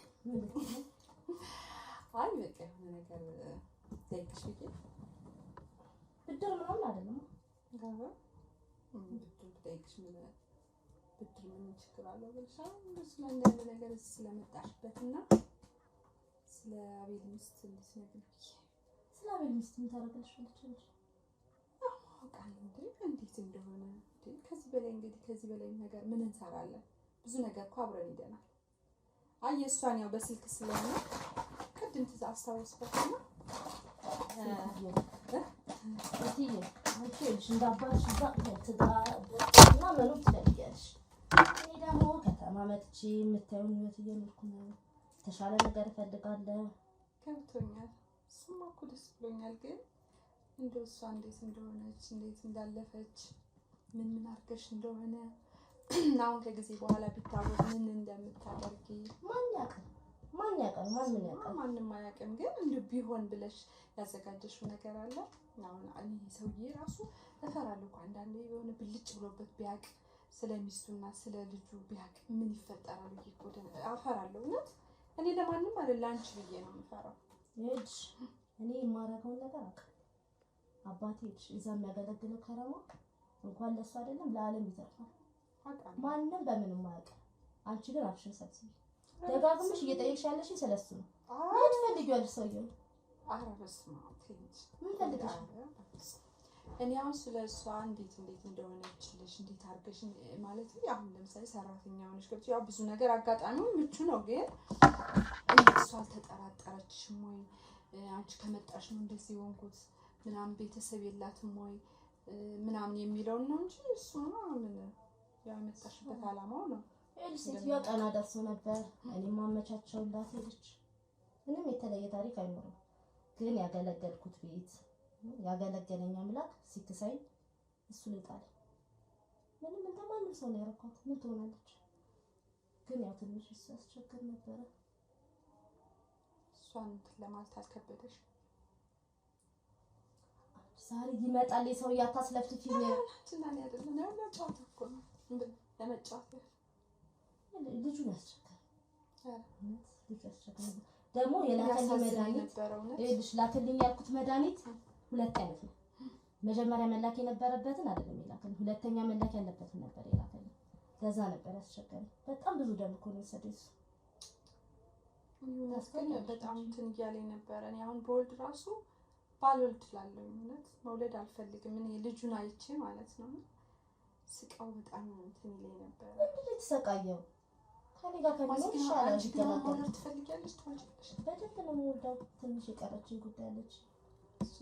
አይ በቃ የሆነ ነገር ጠይቅሽ ብዬ ብድር ምናምን አይደለም ብድር ጠይቅሽ ብድር ምን ችግር አለው ብለሽ ስለአንዳንድ ነገር ስለመጣሽበትና ስለ አቤል ሚስት ልትነግሪኝ ስለ አቤል ሚስት ምን ታደርጋለሽ ልትችልሽ አውቃለሁ እንዴት እንደሆነ ከዚህ በላይ እንግዲህ ከዚህ በላይ ነገር ምን እንሰራለን ብዙ ነገር እኮ አብረን ሄደናል አይ እሷን ያው በስልክ ስለሆነ ቅድም አስታውስበትና አንቺ እንዳባሽ እና መኖር ትፈልጊያለሽ እኔ ደግሞ ከተማ መጥቼ የምታዩን ህይወት እየኖርኩ ነው የተሻለ ነገር እፈልጋለሁ ገብቶኛል እሱማ እኮ ደስ ብሎኛል ግን እንደው እሷ እንዴት እንደሆነች እንዴት እንዳለፈች ምን አድርገሽ እንደሆነ አሁን ከጊዜ በኋላ ቢታወቅ ምን እንደምታደርጊ ማን ያውቃል ማንም አያውቅም ግን እንደው ቢሆን ብለሽ ያዘጋጀሽው ነገር አለ አሁን እኔ ሰውዬ ራሱ እፈራለሁ እኮ አንዳንዴ የሆነ ብልጭ ብሎበት ቢያውቅ ስለሚስቱና ስለ ልጁ ቢያውቅ ምን ይፈጠራል ይቆደን አፈራለሁ እውነት እኔ ለማንም አይደል አንቺ ብዬ ነው የምፈራው እሺ እኔ የማረጋው ነገር አውቃለሁ አባቴ እዛ የሚያገለግለው ከረማ እንኳን ለሱ አይደለም ለዓለም ይተርፋል ማንንም በምንም አያውቅም አንቺ ግን አፍሽን ሰብስቢ ደጋግመሽ እየጠየቅሽ ያለሽ ስለሱ ነው ምን ትፈልጊያለሽ ሰውዬው አረበስማ ትንሽ ምን ፈልገሽ እኔ አሁን ስለሷ እንዴት እንደሆነችልሽ እንዴት አድርገሽ ማለት ነው አሁን ለምሳሌ ሰራተኛ ሆነሽ ገብቶ ያው ብዙ ነገር አጋጣሚው ምቹ ነው ግን እሷ አልተጠራጠረችሽም ወይ አንቺ ከመጣሽ ነው እንደዚህ ሆንኩት ምናምን ቤተሰብ የላትም ወይ ምናምን የሚለው ነው እንጂ እሱ ምን ያው መጣሽበት አላማው ነው ሴትዮዋ ቀና ደርሶ ነበር እኔም ማመቻቸውላት ሄደች ምንም የተለየ ታሪክ አይኖርም ግን ያገለገልኩት ቤት ያገለገለኝ አምላክ ሲክሳይ እሱ ሊጣል ምንም እንደማንም ሰው ነው ያረኳት ምን ትሆናለች ግን ያው ትንሽ ያስቸግር ነበር እሷን ለማለት አልከበደሽ ዛሬ ይመጣል የሰው ያታስለፍልፊኝ ትናንት አይደለም ነው ለጫወት እኮ ነው ለመጫወት ልጁ ያስቸግራል ልጁ ያስቸግራል ደግሞ የላከልኝ መድኃኒት እልሽ ላከልኝ ያልኩት መድኃኒት ሁለት አይነት ነው መጀመሪያ መላክ የነበረበትን አይደለም የላከልኝ ሁለተኛ መላክ ያለበትን ነበር የላከልኝ ለዛ ነበር ያስቸግራል በጣም ብዙ ደም እኮ ነው የሰደው በጣም እንትን እያለኝ ነበር እኔ አሁን በወልድ ራሱ ባልወልድ ላለሁ ማለት መውለድ አልፈልግም እኔ ልጁን አይቼ ማለት ነው ስቃው በጣም እንትን ይለኝ ነበር እንዴት ተሰቃየው ከኔ ጋር ከመኖር ይሻላል ይገላገል ትፈልጊያለሽ ትወልጃለሽ በደንብ ነው የምወልደው ትንሽ የቀረችኝ ጉዳይ አለች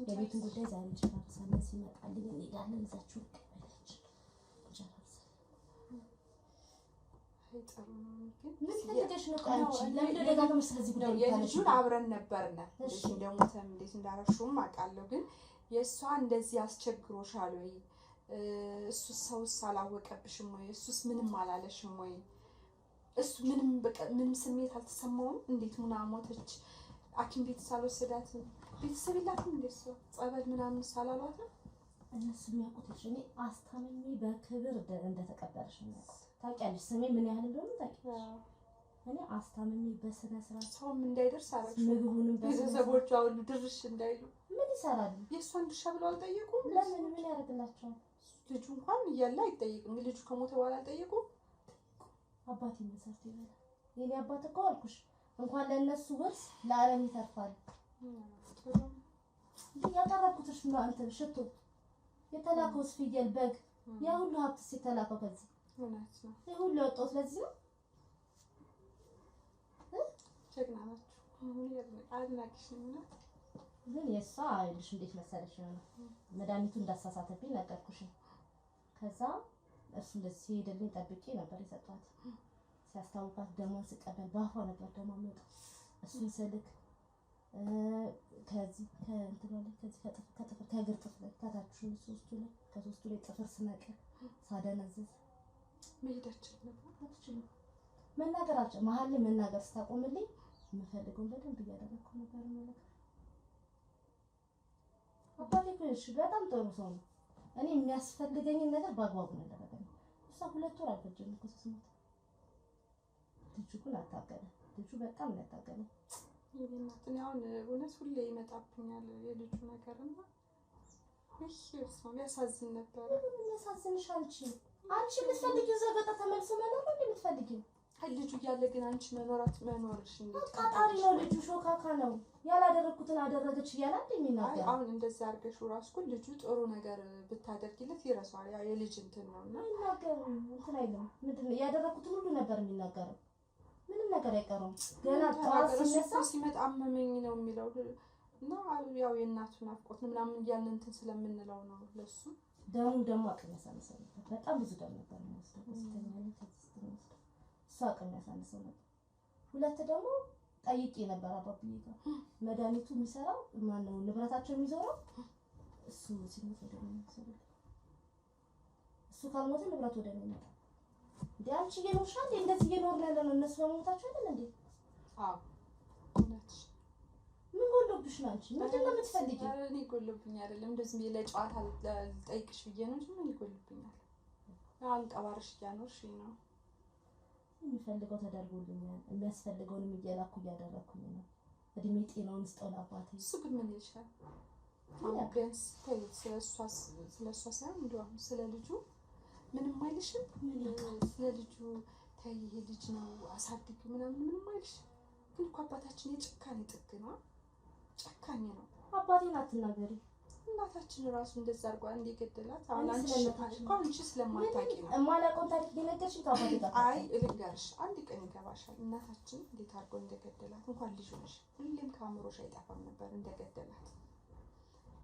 የቤቱን ጉዳይ ዛሬ ጨርሰን ሲመጣልኝ እንሄዳለን እዛችሁ ልቀበለች ምን ፈልገሽ ነው አንቺ ለምን ደጋግመሽ ስለዚህ ጉዳይ የልጁን አብረን ነበርና እንዴት እንደሞተም እንዴት እንዳረሹም አውቃለሁ ግን የእሷ እንደዚህ አስቸግሮሻል ወይ? እሱስ ሰውስ አላወቀብሽም ወይ? እሱስ ምንም አላለሽም ወይ? እሱ ምንም ስሜት አልተሰማውም? እንዴት ሙና ሞተች? ሐኪም ቤት ሳልወሰዳትም ቤተሰብ የላትም እንዴ? እሷ ጸበል ምናምን ሳላሏትም እነሱ የሚያውቁት እኔ አስታምሜ በክብር እንደተቀበለሽ ነው የሚያውቁት። ታውቂያለሽ ስሜ ምን ያህል እንደሆነ ታውቂያለሽ። እኔ አስታምሜ በስነ ስርዓት ሰውም እንዳይደርስ አረግሽ። ምግቡንም ቤተሰቦቿ ሁሉ ድርሽ እንዳይሉ ምን ይሰራሉ? የእሷን ድርሻ ብለው አልጠየቁም? ለምን ምን ያደርግላቸዋል? ልጁ እንኳን እያለ አይጠየቅም። ልጁ ከሞተ በኋላ አልጠየቁም? አባቴ መሰርት ይበላል። የኔ አባት እኮ አልኩሽ እንኳን ለእነሱ ውርስ ለዓለም ይተርፋል። ያቀረብኩትሽ እንትን ሽቶ የተላከው ፍየል በግ ያ ሁሉ ሀብትስ የተላከው ከዚህ እውነት ነው። ይሄ ሁሉ ወጣው ስለዚህ ነው። ጀግና ናችሁ። አድናቂሽ ነው። ግን የእሷ አይልሽ እንዴት መሰለሽ ነው መድኃኒቱ እንዳሳሳተብኝ ነገርኩሽ። ከዛ እሱ እንደዚህ ሲሄድልኝ ጠብቄ ነበር የሰጧት። ሲያስታውቃት ደሞን ስቀበል ባፏ ነበር ደሞ የሚወጣው። እሱን ስልክ ከዚህ ከእንትን ላይ ከዚህ ከጥፍር ከእግር ጥፍር ላይ ከታች ከሶስቱ ላይ ጥፍር ስነቅል ሳደነዝዝ መሄዳችን ነበር። አትችልም መናገራቸው መሀል ላይ መናገር ስታቆምልኝ የምፈልገውን በደንብ እያደረኩ ነበር ማለት ነው። አባቴ እሺ በጣም ጥሩ ሰው ነው። እኔ የሚያስፈልገኝን ነገር በአግባቡ ነው ያደረገኝ። እሷ 2 ወር አልፈጀም እኮ ስትሞት። ልጁ ግን አታገለ። ልጁ በጣም ነው ያታገለ። ይሄን አሁን እውነት ሁሌ ይመጣብኛል የልጁ ነገርና እሺ እሱ ያሳዝን ነበር። ምን ያሳዝንሽ አንቺ የምትፈልጊው ዘገጣ ተመልሶ መኖር ነው የምትፈልጊው? ልጁ እያለ ግን አንቺ መኖርሽ እንዴት ቃጣሪ ነው? ልጁ ሾካካ ነው። ያላደረኩትን አደረገች እያለ እንደሚናገር አሁን እንደዛ አድርገሽ ራስኩ ልጁ ጥሩ ነገር ብታደርጊለት ይረሳዋል። ያ የልጅ እንትን ነውና ይናገር እንትን አይልም። ምንድነው ያደረኩትን ሁሉ ነበር የሚናገረው። ምንም ነገር አይቀርም። ገና ጧት ሲመጣ አመመኝ ነው የሚለው እና ያው የእናቱ ናፍቆት ምናምን እያልን እንትን ስለምንለው ነው። ለሱ ደሙ አቅም ያሳንሰው ነበር። በጣም ብዙ ደም ነበር የሚወስደው ስተኛለኝ ተስተኛለኝ እሱ አቅም ያሳንሰው ነበር። ሁለት ደግሞ ጠይቄ ነበር አባብዬ ጋር መድኃኒቱ የሚሰራው ማነው ንብረታቸው የሚዞረው እሱ ሲሞት ወደ እኔ ነው። እሱ ካልሞተ ንብረት ወደ እኔ ነው። እንዴ አንቺ እየኖርሽ እንዴ እንደዚህ እየኖርን ያለ ነው እነሱ በሞታቸው አይደል እንዴ? አዎ እውነትሽ። ምን ጎሎብሽ ነው አንቺ? ምንድን ነው የምትፈልጊው? እኔ ጎሎብኝ አይደለም እንደዚህ ለጨዋታ ልጠይቅሽ ብዬ ነው እንጂ ምን ይጎልብኛል? አሁን ቀባርሽ እያኖርሽ ነው። የሚፈልገው ተደርጎልኛል። የሚያስፈልገውንም እየላኩ እያደረኩኝ ነው። እድሜ ጤናውን ስጠው ለአባቴ። እሱ ግን ምን ይልሻል? ቢያንስ ስለሷ ሳይሆን እንደው አሁን ስለ ልጁ ምንም አይልሽም? ስለ ልጁ ተይ ይሄ ልጅ ነው አሳድግ ምናምን ምንም አይልሽም? ግን እኮ አባታችን የጭካኔ ጥግ ነው። ጨካኝ ነው። አባቴን አትናገሪ። እናታችን ራሱ እንደዛ አድርጓ እንደገደላት አሁን አንቺ ስለማታውቂ ነው። የማላውቀውን ታሪክ ቢነገርሽኝ ከአባቴ ጋር አይ ልንገርሽ፣ አንድ ቀን ይገባሻል። እናታችን እንዴት አድርጎ እንደገደላት እንኳን ልጅ ሆነሽ ሁሌም ከአእምሮሽ አይጠፋም ነበር እንደገደላት።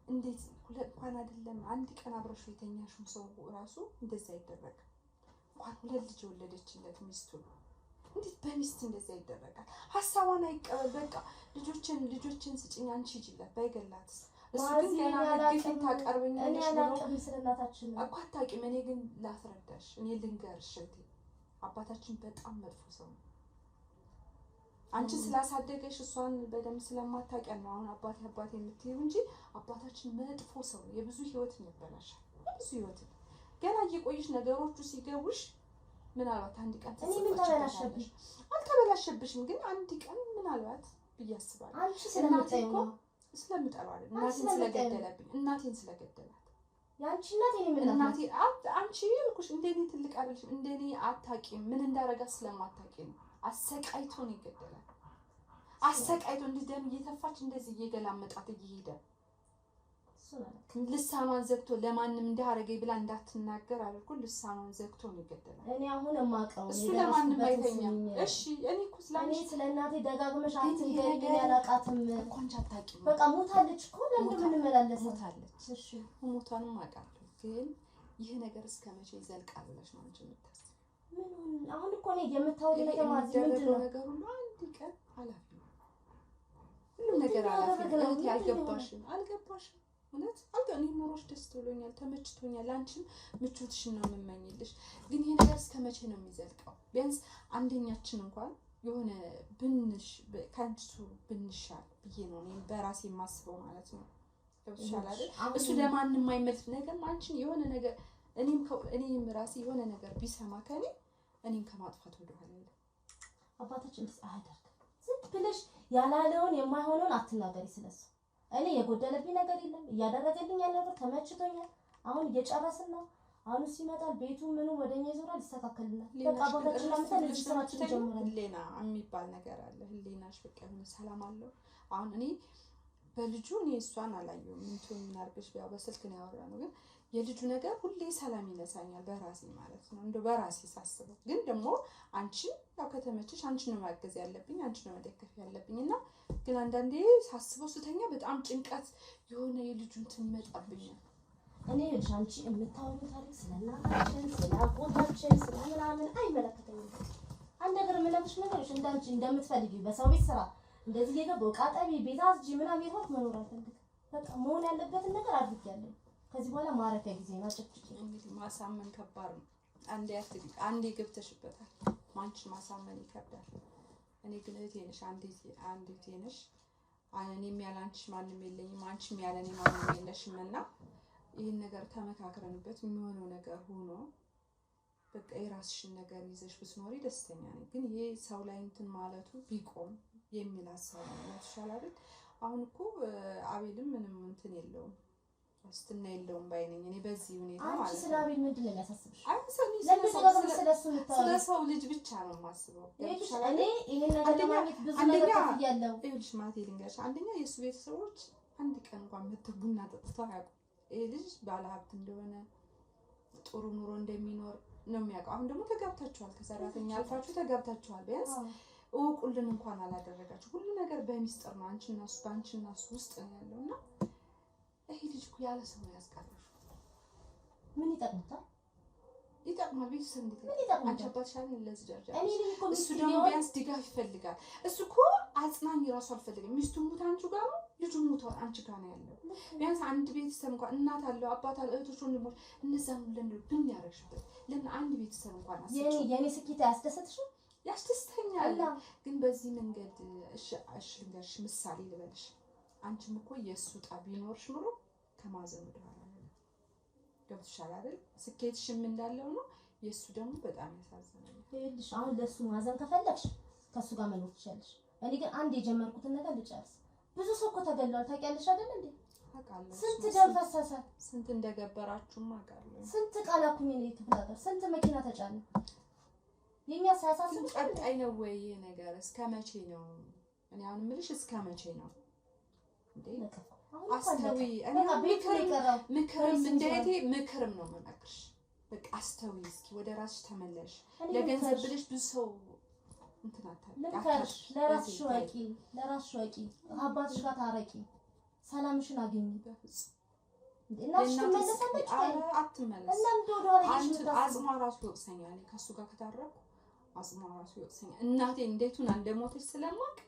እንዴት እንኳን አይደለም አንድ ቀን አብረሽ የተኛሽው ሰው ራሱ እንደዛ ይደረጋል። እንኳን 2 ልጅ የወለደችለት ሚስቱ እንዴት በሚስት እንደዛ ይደረጋል? ሀሳቧን አይቀበል። በቃ ልጆችን ስጭኝ አንቺ ሂጂላት ባይገላትስ እሱ ግን ገና ግፊት ታቀርበኛለሽ ብሎ ስለናታችን እኮ አታውቂም። እኔ ግን ላስረዳሽ፣ እኔ ልንገርሽ እህቴ፣ አባታችን በጣም መጥፎ ሰው ነው። አንቺን ስላሳደገሽ እሷን በደንብ ስለማታውቂያ ነው አሁን አባቴ የምትይው እንጂ አባታችን መጥፎ ሰው ነው። የብዙ ህይወት ያበላሻል። ብዙ ህይወት ገና እየቆይሽ ነገሮቹ ሲገቡሽ ምናልባት አንድ ቀን ተበላሸብሽ። አልተበላሸብሽም፣ ግን አንድ ቀን ምናልባት ብያስባለሁ። አንቺ ስለምጠይው ስለምጠላው አይደል? እናቴን ስለገደለብኝ እናቴን ስለገደላት ያንቺ እናቴ አንቺ ልኩሽ እንደኔ ትልቅ አይደልሽ። እንደኔ አታውቂም። ምን እንዳረጋት ስለማታውቂ ነው። አሰቃይቶ ነው የገደላት። አሰቃይቶ እንዲህ ደም እየተፋች እንደዚህ እየገላመጣት እየሄደ ልሳኗን ዘግቶ ለማንም እንዳረገኝ ብላ እንዳትናገር አልኩ። ልሳኗን ዘግቶ ነው የገደላት። እኔ አሁን የማውቀው እሱ ለማንም አይተኛም። እሺ እኔ እኮ እኔ ስለእናቴ ደጋግመሽ አትንገሪኝ። ያላቃትም እኮ አንቺ አታውቂም። በቃ ሞታለች እኮ ለምን እንመላለስ? ሞታለች። እሺ ሞቷንም አውቃለሁ። ግን ይሄ ነገር እስከመቼ ይዘልቃል ብለሽ ነው አንቺ የምታስቢው? ምን አሁን እኮ ነው የምታወሪው ነገር ማለት ምንድነው? ነገር ሁሉ አንድ ቀን አላፊ ነው። ሁሉ ነገር አላፊ ነው። አልገባሽም። እውነት እኔ ኖሮሽ ደስ ብሎኛል፣ ተመችቶኛል። አንቺም ምቾትሽን ነው የምመኝልሽ። ግን ይሄ ነገር እስከመቼ ነው የሚዘልቀው? ቢያንስ አንደኛችን እንኳን የሆነ ብንሽ ከንቱ ብንሻል ብዬ ነው እኔ በራሴ የማስበው ማለት ነው። ገብቶሻል አይደል? እሱ ለማንም የማይመልስ ነገር አንቺን የሆነ ነገር እኔም ራሴ የሆነ ነገር ቢሰማ ከኔ እኔም ከማጥፋት ወደኋላ አይደለም። አባታችን እንደዚህ አያደርግም። ዝም ብለሽ ያላለውን የማይሆነውን አትናገሪ ስለሱ። እኔ የጎደለብኝ ነገር የለም። እያደረገልኝ ያለ ነገር ተመችቶኛል። አሁን እየጨረስን ነው። አሁን ሲመጣል ቤቱ ምኑ ወደኛ ይዞራል፣ ይስተካከልናል። በቃ አባታችን ለምሳሌ ልጅ ስራችን ጀምረን ህሊና የሚባል ነገር አለ። ህሊናሽ በቃ የሆነ ሰላም አለው። አሁን እኔ በልጁ እኔ እሷን አላየሁም። ምንቱን እናርግሽ ያው በስልክ ነው ያወራነው። ግን የልጁ ነገር ሁሌ ሰላም ይነሳኛል በራሴ ማለት ነው። እንደው በራሴ ሳስበው ግን ደግሞ አንቺን ያው ከተመቸሽ አንቺን ነው ማገዝ ያለብኝ፣ አንቺን ነው መደገፍ ያለብኝና ግን አንዳንዴ ሳስበው ስተኛ በጣም ጭንቀት የሆነ የልጁ እንትን ይመጣብኛል። እኔ ልጅ አንቺ የምታወሪው ታሪክ ስለናታችን ስለአጎታችን ስለምናምን አይመለከተኝም። አንድ ነገር የምነግርሽ ነገሮች እንዳንቺ እንደምትፈልጊው በሰው ቤት ስራ እንደዚህ የገባው ቃጠቢ ቤት አዝጂ ምናምን ይሮጥ መኖር አልፈልግም። በቃ መሆን ያለበትን ነገር አድርጊያለሁ። ከዚህ በኋላ ማረፊያ ጊዜ ነው። አጭጭጭ እንግዲህ ማሳመን ከባድ ነው። አንዴ ገብተሽበታል። ማንቺን ማሳመን ይከብዳል። እኔ ግን እህቴ ነሽ፣ አንድ እህቴ ነሽ። እኔም ያለ አንቺ ማንም የለኝም፣ አንቺም ያለ እኔ ማንም የለሽምና ይሄን ነገር ተመካክረንበት የሚሆነው ነገር ሆኖ በቃ የራስሽን ነገር ይዘሽ ብትኖሪ ደስተኛ ነኝ። ግን ይሄ ሰው ላይ እንትን ማለቱ ቢቆም የሚል ሀሳብ ነው ይሻላል። አሁን እኮ አቤልም ምንም እንትን የለውም ዋስትና የለውም ባይ ነኝ እኔ በዚህ ሁኔታ ማለት ነው። አንቺ ስለ አቤል ምንድን ነው የሚያሳስብሽ? ስለ ሰው ልጅ ብቻ ነው የማስበው። እኔ ይሄን ነገር ለማግኘት ብዙ ነገር ከፍያለሁ። ይኸውልሽ ማቴ ልንገርሽ፣ አንደኛ የእሱ ቤተሰቦች አንድ ቀን እንኳን መተው ቡና ጠጥተው አያውቁም። ይሄ ልጅ ባለሀብት እንደሆነ ጥሩ ኑሮ እንደሚኖር ነው የሚያውቀው። አሁን ደግሞ ተጋብታችኋል፣ ከሰራተኛ አልፋችሁ ተጋብታችኋል። ቢያንስ እውቁልን እንኳን አላደረጋችሁ። ሁሉ ነገር በሚስጥር ነው አንቺና እሱ በአንቺና እሱ ውስጥ ነው ያለውና ይሄ ልጅ እኮ ያለ ሰው ነው ያስቀረሽው። ምን ይጠቅምታል? ይጠቅማል። ቤተሰብ እንዴት ምን ይጠቅማል? አንቺ አባትሽ አይደል ለዚህ ደረጃ እሱ እሱ ደግሞ ቢያንስ ድጋፍ ይፈልጋል። እሱ እኮ አጽናኝ ራሱ አልፈልግም። ሚስቱ ሙት አንቺ ጋር ነው፣ ልጁ ሙት አንቺ ጋር ነው ያለው። ቢያንስ አንድ ቤተሰብ እንኳን እናት አለው፣ አባት አለው፣ እህቶች፣ ወንድሞች እነዛን ሁሉ ብን ያረሽበት ለምን አንድ ቤተሰብ እንኳን አስጨው የኔ ስኬት ያስደሰትሽው? ያስደስተኛል። ግን በዚህ መንገድ እሺ ልንገርሽ፣ ምሳሌ ልበልሽ። አንቺም እኮ የእሱ ዕጣ ቢኖርሽ ኑሮ ከማዘን ወደ ኋላ ነው። ገብቶሻል አይደል? ስኬትሽም እንዳለው ነው፣ የእሱ ደግሞ በጣም ያሳዝናል። ይኸውልሽ አሁን ለእሱ ማዘን ከፈለግሽ ከእሱ ጋር መኖር ትችያለሽ። እኔ ግን አንድ የጀመርኩትን ነገር ልጨርስ። ብዙ ሰው እኮ ተገሏል ታውቂያለሽ አይደል እንዴ? አውቃለሁ። ስንት ደም ፈሰሰ፣ ስንት እንደገበራችሁም አውቃለሁ። ስንት ቃላኩኝ እኔ ክፍለ ሀገር ስንት መኪና ተጫነ። የኛ ሳያሳስብ ቀጣይ ነው ወይ ይሄ ነገር? እስከ መቼ ነው? እኔ አሁን የምልሽ እስከ መቼ ነው እንዴ? አስተዊ እኔ ምክርም እንደቴ ምክርም ነው የምመክርሽ። በቃ አስተዊ፣ እስኪ ወደ ራስሽ ተመለሽ። ለገንዘብ ብለሽ ብዙ ሰው እንትን አታውቂ። ለራስሽ ወቂ፣ ለራስሽ ወቂ። አባትሽ ጋር ታረቂ፣ ሰላምሽን አግኝ። እናትሽ ትመለሳለች? አትመለስ። እና እንደው ወደ አጽሟ ራሱ ይወቅሰኛል። ከሱ ጋር ከታረኩ አጽሟ ራሱ ይወቅሰኛል። እናቴ እንዴቱን እንደሞተች ስለማውቅ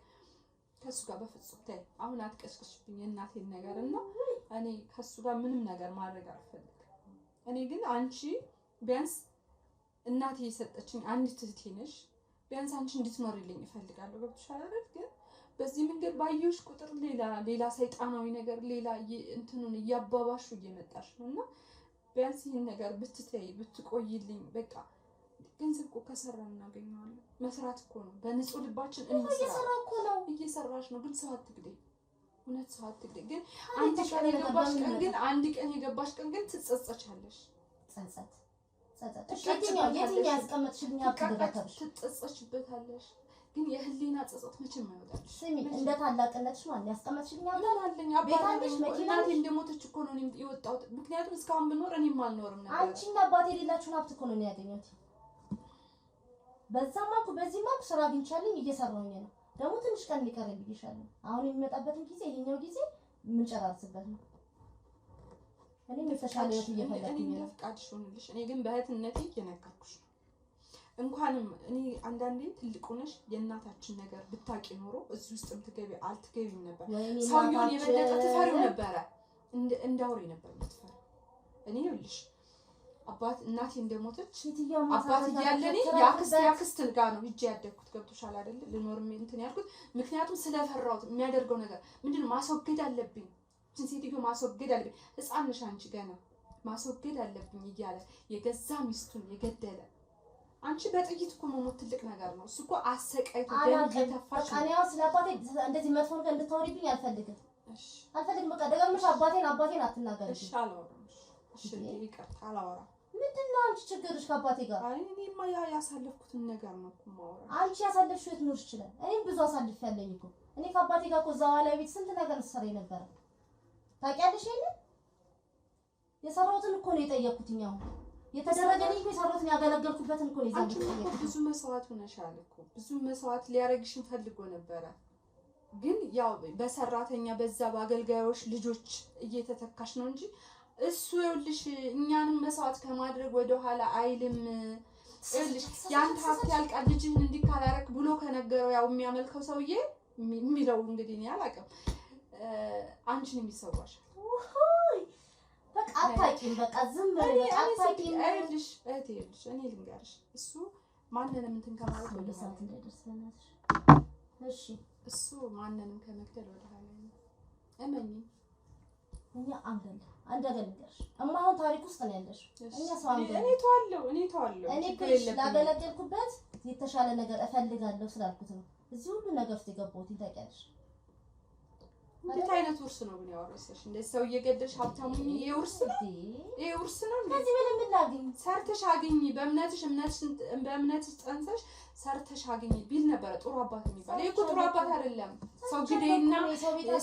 ከሱ ጋር በፍጹም ተይ፣ አሁን አትቀስቅሽብኝ የእናቴን ነገር እና እኔ ከሱ ጋር ምንም ነገር ማድረግ አልፈልግም። እኔ ግን አንቺ ቢያንስ እናቴ የሰጠችኝ አንዲት እህቴ ነሽ። ቢያንስ አንቺ እንድትኖሪልኝ እፈልጋለሁ። ገብቶሻል አይደል? ግን በዚህ መንገድ ባየሁሽ ቁጥር ሌላ ሰይጣናዊ ነገር ሌላ እንትኑን እያባባሹ እየመጣሽ ነውና ቢያንስ ይሄን ነገር ብትተይ ብትቆይልኝ። በቃ ገንዘብ እኮ ከሰራን እናገኘዋለን። መስራት እኮ ነው። በንጹህ ልባችን እየሰራሽ ነው። ግን ሰው አትግደይ፣ እውነት ሰው አትግደይ። ግን አንድ ቀን የገባሽ ቀን ግን ትጸጸቻለሽ። ጸጸት የትኛው ያስቀመጥሽልኝ አትደረከብሽ፣ ትጸጸችበታለሽ። ግን የህሊና ጸጸት መቼም አይወጣልሽ። ስሚ፣ እንደ ታላቅነትሽ ማለት ያስቀመጥሽልኝ አለኝ አባቴ እናቴ እንደሞተች እኮ ነው እኔም የወጣሁት። ምክንያቱም እስካሁን ብኖር እኔም አልኖርም ነበር። አንቺና አባቴ የሌላችሁን ሀብት እኮ ነው ያገኘሁት። በዛ ማኩ በዚህ ማኩ ስራ አግኝቻለኝ እየሰራሁኝ ነው። ደግሞ ትንሽ ቀን ሊቀርብ ይሻላል። አሁን የሚመጣበትን ጊዜ ይሄኛው ጊዜ የምንጨራርስበት ነው። እኔ የተሻለ ህይወት እየፈለኩኝ ነው። ፈቃድሽ ሆነልሽ። እኔ ግን በእህትነቴ እየነገርኩሽ ነው። እንኳንም እኔ አንዳንዴ ትልቁ ነሽ የእናታችን ነገር ብታቂ ኖሮ እዚህ ውስጥ አልትገቢም ነበር። ሰውየውን የበለጠ ትፈሪው ነበረ። እንዳውሬ ነበር የምትፈራው። እኔ ይኸውልሽ አባት እናቴ እንደሞተች የትኛው አባት እያለኝ ያክስት ጋር ነው ሂጄ ያደግኩት። ገብቶሻል አይደል? ልኖርም እንትን ያልኩት ምክንያቱም ስለፈራሁት የሚያደርገው ነገር ምንድነው ማስወገድ አለብኝ። ሴትዮ ማስወገድ አለብኝ። ህፃን ነሽ አንቺ ገና ማስወገድ አለብኝ እያለ የገዛ ሚስቱን የገደለ አንቺ በጥይት እኮ መሞት ትልቅ ነገር ነው። እሱ እኮ አሰቃይቶ ደም ከተፋሽ አናያ ስለአባቴ እንደዚህ መጥፎ ነገር እንድታወሪብኝ አልፈልግም። አልፈልግም። በቃ ደጋግመሽ አባቴን አትናገሪ። እሺ አላወራም። እሺ ይቅርታ አላወራም። ምንድነው አንቺ ችግርሽ ከአባቴ ጋር? አይ እኔማ ያሳለፍኩትን ነገር ነው እኮ የማወራው። አንቺ ያሳለፍሽው የት ኖርሽ ይችላል? እኔም ብዙ አሳልፌያለሁ እኮ። እኔ ከአባቴ ጋር እኮ እዛው ላይ ቤት ስንት ነገር ሰራይ ነበር። ታውቂያለሽ? የሰራሁትን እኮ ነው የጠየኩትኝ። አሁን የተደረገልኝ እኮ የሰራሁትን ያገለገልኩበትን እኮ ነው የጠየኩት። ብዙ መስዋዕት ሆነሻል እኮ። ብዙ መስዋዕት ሊያረግሽን ፈልጎ ነበረ። ግን ያው በሰራተኛ በዛ በአገልጋዮች ልጆች እየተተካሽ ነው እንጂ እሱ ይኸውልሽ እኛንም መስዋዕት ከማድረግ ወደ ኋላ አይልም። ይኸውልሽ ያንተ ሀብት ያልቃል ልጅህን እንዲካላረክ ብሎ ከነገረው ያው የሚያመልከው ሰውዬ የሚለው እንግዲህ እኔ አላውቅም። አንቺን የሚሰዋሽ በቃ አታውቂም። በቃ ዝም ብለሽ በቃ አታውቂም። ይኸውልሽ እህቴ እኔ ልንገርሽ እሱ ማንንም እንትን ከማለት ወደ ሰዓት እንደደረሰናሽ እሺ እሱ ማንንም ከመግደል ወደ ኋላ ነው። እመኚ እኛ አንደገልገሽ እማሁን ታሪክ ውስጥ ነው ያለሽ። እኛ ሰው አንገል እኔ ተዋለሁ እኔ ከሽ ላገለገልኩበት የተሻለ ነገር እፈልጋለሁ ስላልኩት ነው እዚህ ሁሉ ነገር ውስጥ የገባሁት። ታውቂያለሽ እንዴት አይነት ውርስ ነው ግን ያወረሰሽ? እንደዚህ ሰው እየገደልሽ ሀብታሙኝ ይሄ ውርስ ነው። ከዚህ በላይ ምን ላግኝ? ሰርተሽ አግኝ። በእምነትሽ ጸንሰሽ ሰርተሽ አግኝ ቢል ነበረ ጥሩ አባት የሚባል። ይሄ እኮ ጥሩ አባት አይደለም። ሰው ግዴና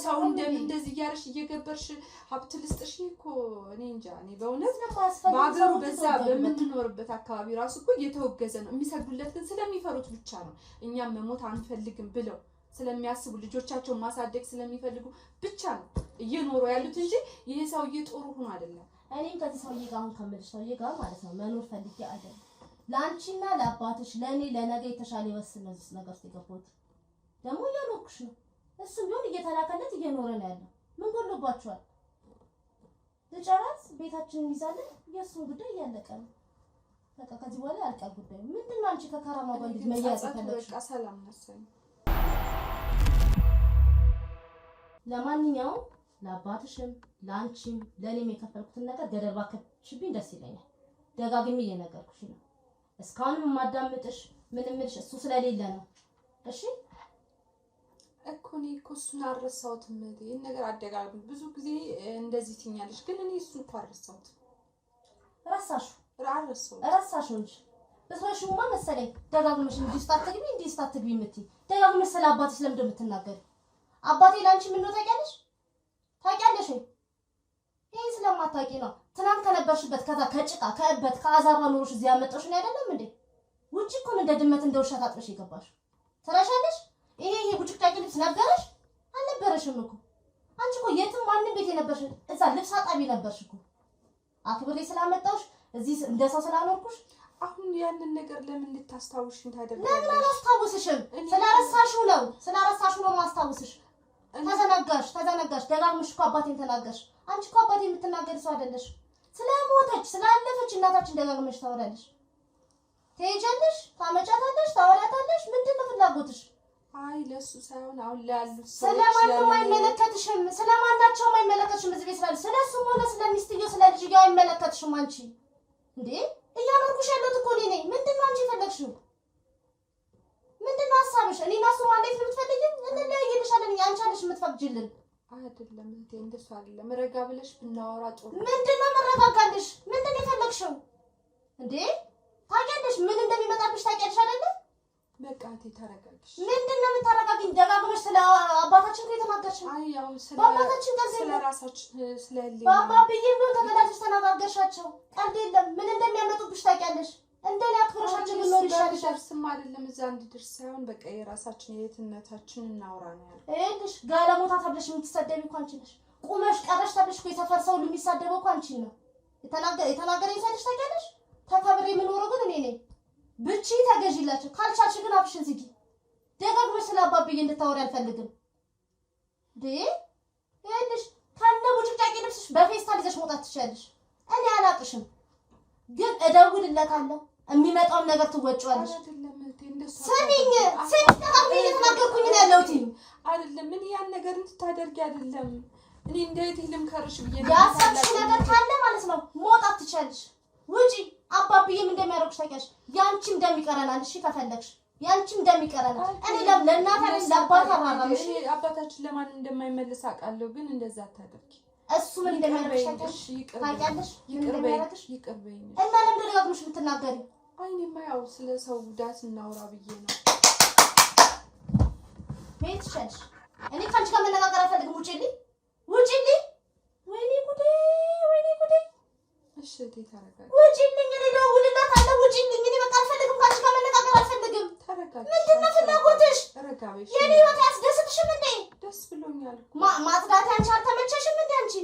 ሰው እንደዚህ እያርሽ እየገበርሽ ሀብት ልስጥሽ እኮ እኔ እንጃ። እኔ በእውነት በአገሩ በዛ በምንኖርበት አካባቢ ራሱ እኮ እየተወገዘ ነው። የሚሰግዱለት ግን ስለሚፈሩት ብቻ ነው። እኛም መሞት አንፈልግም ብለው ስለሚያስቡ ልጆቻቸውን ማሳደግ ስለሚፈልጉ ብቻ ነው እየኖሩ ያሉት እንጂ ይሄ ሰውዬ ጥሩ ሆኖ አይደለም። እኔም ከዚህ ሰውዬ ጋር አሁን ከምልሽ ሰውዬ ጋር ማለት ነው መኖር ፈልጌ አይደለም። ላንቺና ለአባትሽ ለኔ ለነገ የተሻለ ይወስን ነው እዚህ ነገር ውስጥ የገባሁት። ደግሞ እየኖርኩሽ ነው። እሱም ቢሆን እየተላከለት እየኖረ ነው ያለው። ምን ጎሎባችኋል? ልጨርስ ቤታችንን እንይዛለን። የእሱን ጉዳይ እያለቀ ነው። በቃ ከዚህ በኋላ ያልቃል ጉዳዩ። ምንድነው አንቺ ከካራማ ጋር እንዴት መያዝ ፈለግሽ? በቃ ሰላም ነሳኝ። ለማንኛውም ለአባትሽም ለአንቺም ለኔም የከፈልኩትን ነገር ገደል ባከችብኝ ደስ ይለኛል። ደጋግሜ እየነገርኩሽ ነው። እስካሁንም የማዳምጥሽ ምንም ምልሽ እሱ ስለሌለ ነው። እሺ እኮ እኔ እኮ እሱን አልረሳሁትም። ይሄን ነገር አደጋግም ብዙ ጊዜ እንደዚህ ትኛለሽ፣ ግን እኔ እሱን እኮ አልረሳሁትም። ረሳሽው እንጂ በስራሽማ መሰለኝ ደጋግመሽ እንዲህ ስታትግቢ የምትይ ደጋግመሽ ስለ አባትሽ ለምንድን ነው የምትናገሪው? አባቴ ላንቺ ምን ነው ታውቂያለሽ? ወይ? ይሄ ስለማታውቂ ነው። ትናንት ከነበርሽበት ከዛ ከጭቃ ከእበት ከአዛባ ኑሮሽ እዚህ ያመጣሽ ነው አይደለም እንዴ? ውጪ እኮ እንደ ድመት እንደ ውሻ ታጥበሽ ይገባሽ። ትረሻለሽ? ይሄ ቡጭቅጫቂ ልብስ ነበረሽ? አልነበረሽም እኮ። አንቺ እኮ የትም ማንም ቤት የነበርሽ እዛ ልብስ አጣቢ ነበርሽ እኮ። አክብሬ ስላመጣሁሽ እዚህ እንደ ሰው ስላኖርኩሽ አሁን ያንን ነገር ለምን ልታስታውሽኝ ታደርጋለሽ? ለምን አላስታውስሽም? ስለረሳሽው ነው ማስታውስሽ። ተዘነጋሽ። ደጋግመሽ እኮ አባቴን ተናገርሽ። አንቺ እኮ አባቴ የምትናገሪ ሰው አይደለሽ። ስለሞተች ስላለፈች እናታችን ደጋግመሽ ታወራለሽ። ትሄጃለሽ፣ ታመጫታለሽ፣ ታወራታለሽ። ምንድነው ፍላጎትሽ? አይ ለሱ ሳይሆን አሁን ያሉት ሰዎች ስለማንም አይመለከትሽም። ስለማናቸውም አይመለከትሽም። እዚህ ቤት ስላለ ስለሱም ሆነ ስለሚስትየው ስለልጅየው አይመለከትሽም። አንቺ እንዴ እያኖርኩሽ ያለሁት እኮ እኔ ነኝ። ምንድነው አንቺ የፈለግሽው? ምንድነው ሀሳብሽ? እኔ እና እሱ ማለት ነው የምትፈልጊው? እንለያይልሻለን። አንቺ አለሽ የምትፈቅጂልን አይደለም እንዴ? እንደሱ አይደለም። ረጋ ብለሽ ብናወራ ጥሩ። ምንድነው መረጋጋልሽ? ምንድነው የፈለግሽው እንዴ? ታውቂያለሽ ምን እንደሚመጣብሽ ታውቂያለሽ አይደለ? በቃ ተረጋግሽ። ምንድነው የምታረጋግኝ? ደጋግመሽ ስለ አባታችን ነው የተናገርሽ። አይ ያው በአባታችን ጋር ስለ ራሳችን ስለሌላ በአባብዬ ምን ተከታተሽ ተነጋገርሻቸው። ቀልድ የለም። ምን እንደሚያመጡብሽ ታውቂያለሽ። እንደኔ አክብረሻቸው ምን ይሻልሻል? ስም አይደለም እዛ እንድደርስ ሳይሆን በቃ የራሳችን የትነታችን እናውራ ነው ያለው። እልሽ ጋለሞታ ተብለሽ የምትሰደቢ እኮ አንቺ ነሽ። ቁመሽ ቀረሽ ተብለሽ እኮ የሰፈር ሰው የሚሳደበው እኮ አንቺ ነው። የተናገረኝ ሳይልሽ ታውቂያለሽ። ተከብሬ የምኖረው ግን እኔ ነኝ። ብቻ ተገዢላቸው። ካልቻልሽ ግን አፍሽን ዝጊ። ደጋግመሽ ስለ አባብዬ እንድታወሪ አልፈልግም። እልሽ ከነ ቡጭቅጫቂ ልብስሽ በፌስታል ይዘሽ መውጣት ትችያለሽ። እኔ አላቅሽም፣ ግን እደውልለታለሁ። የሚመጣውን ነገር ትወጪዋለሽ። ስሚኝ እየተናገርኩኝ ነው ያለሁት አይደለም። ምን ያን ነገር እንድታደርጊ አይደለም። እኔ እንዴት ልምከርሽ ብዬ ያሰብሽ ነገር ካለ ማለት ነው መውጣት ትችያለሽ። ውጪ። አባብዬም እንደሚያደርግሽ ታውቂያለሽ። ያንቺም እንደሚቀረናል። እሺ ከፈለግሽ ያንቺም እንደሚቀረናል። እኔ ለእናት አይደል ለአባት አራራምሽ። አባታችን ለማን እንደማይመለስ አውቃለሁ፣ ግን እንደዛ አታደርጊ። እሱ ምን እንደሚያደርግሽ ታውቂያለሽ። ይቅር በይኝ እና ለምን ደጋግመሽ የምትናገሪ? አይኔማ ያው ስለ ሰው ጉዳት እናውራ ብዬ ነው። ቤት ትችያለሽ። እኔ ከአንቺ ጋር መነጋገር አልፈልግም። ውጪልኝ፣ ውጪልኝ። ወይኔ ጉዴ፣ ወይኔ ጉዴ። እሺ ተረጋጊ። ውጪልኝ። እኔ እደውልላታለሁ። ውጪልኝ። እኔ በቃ አልፈልግም፣ ከአንቺ ጋር መነጋገር አልፈልግም። ተረጋጊ። ምንድን ነው ፍላጎትሽ? ተረጋጊ። የኔ ህይወት አያስደስትሽም እንዴ? ደስ ብሎኛል። ማጽዳት አንቺ አልተመቸሽም እንዴ? አንቺ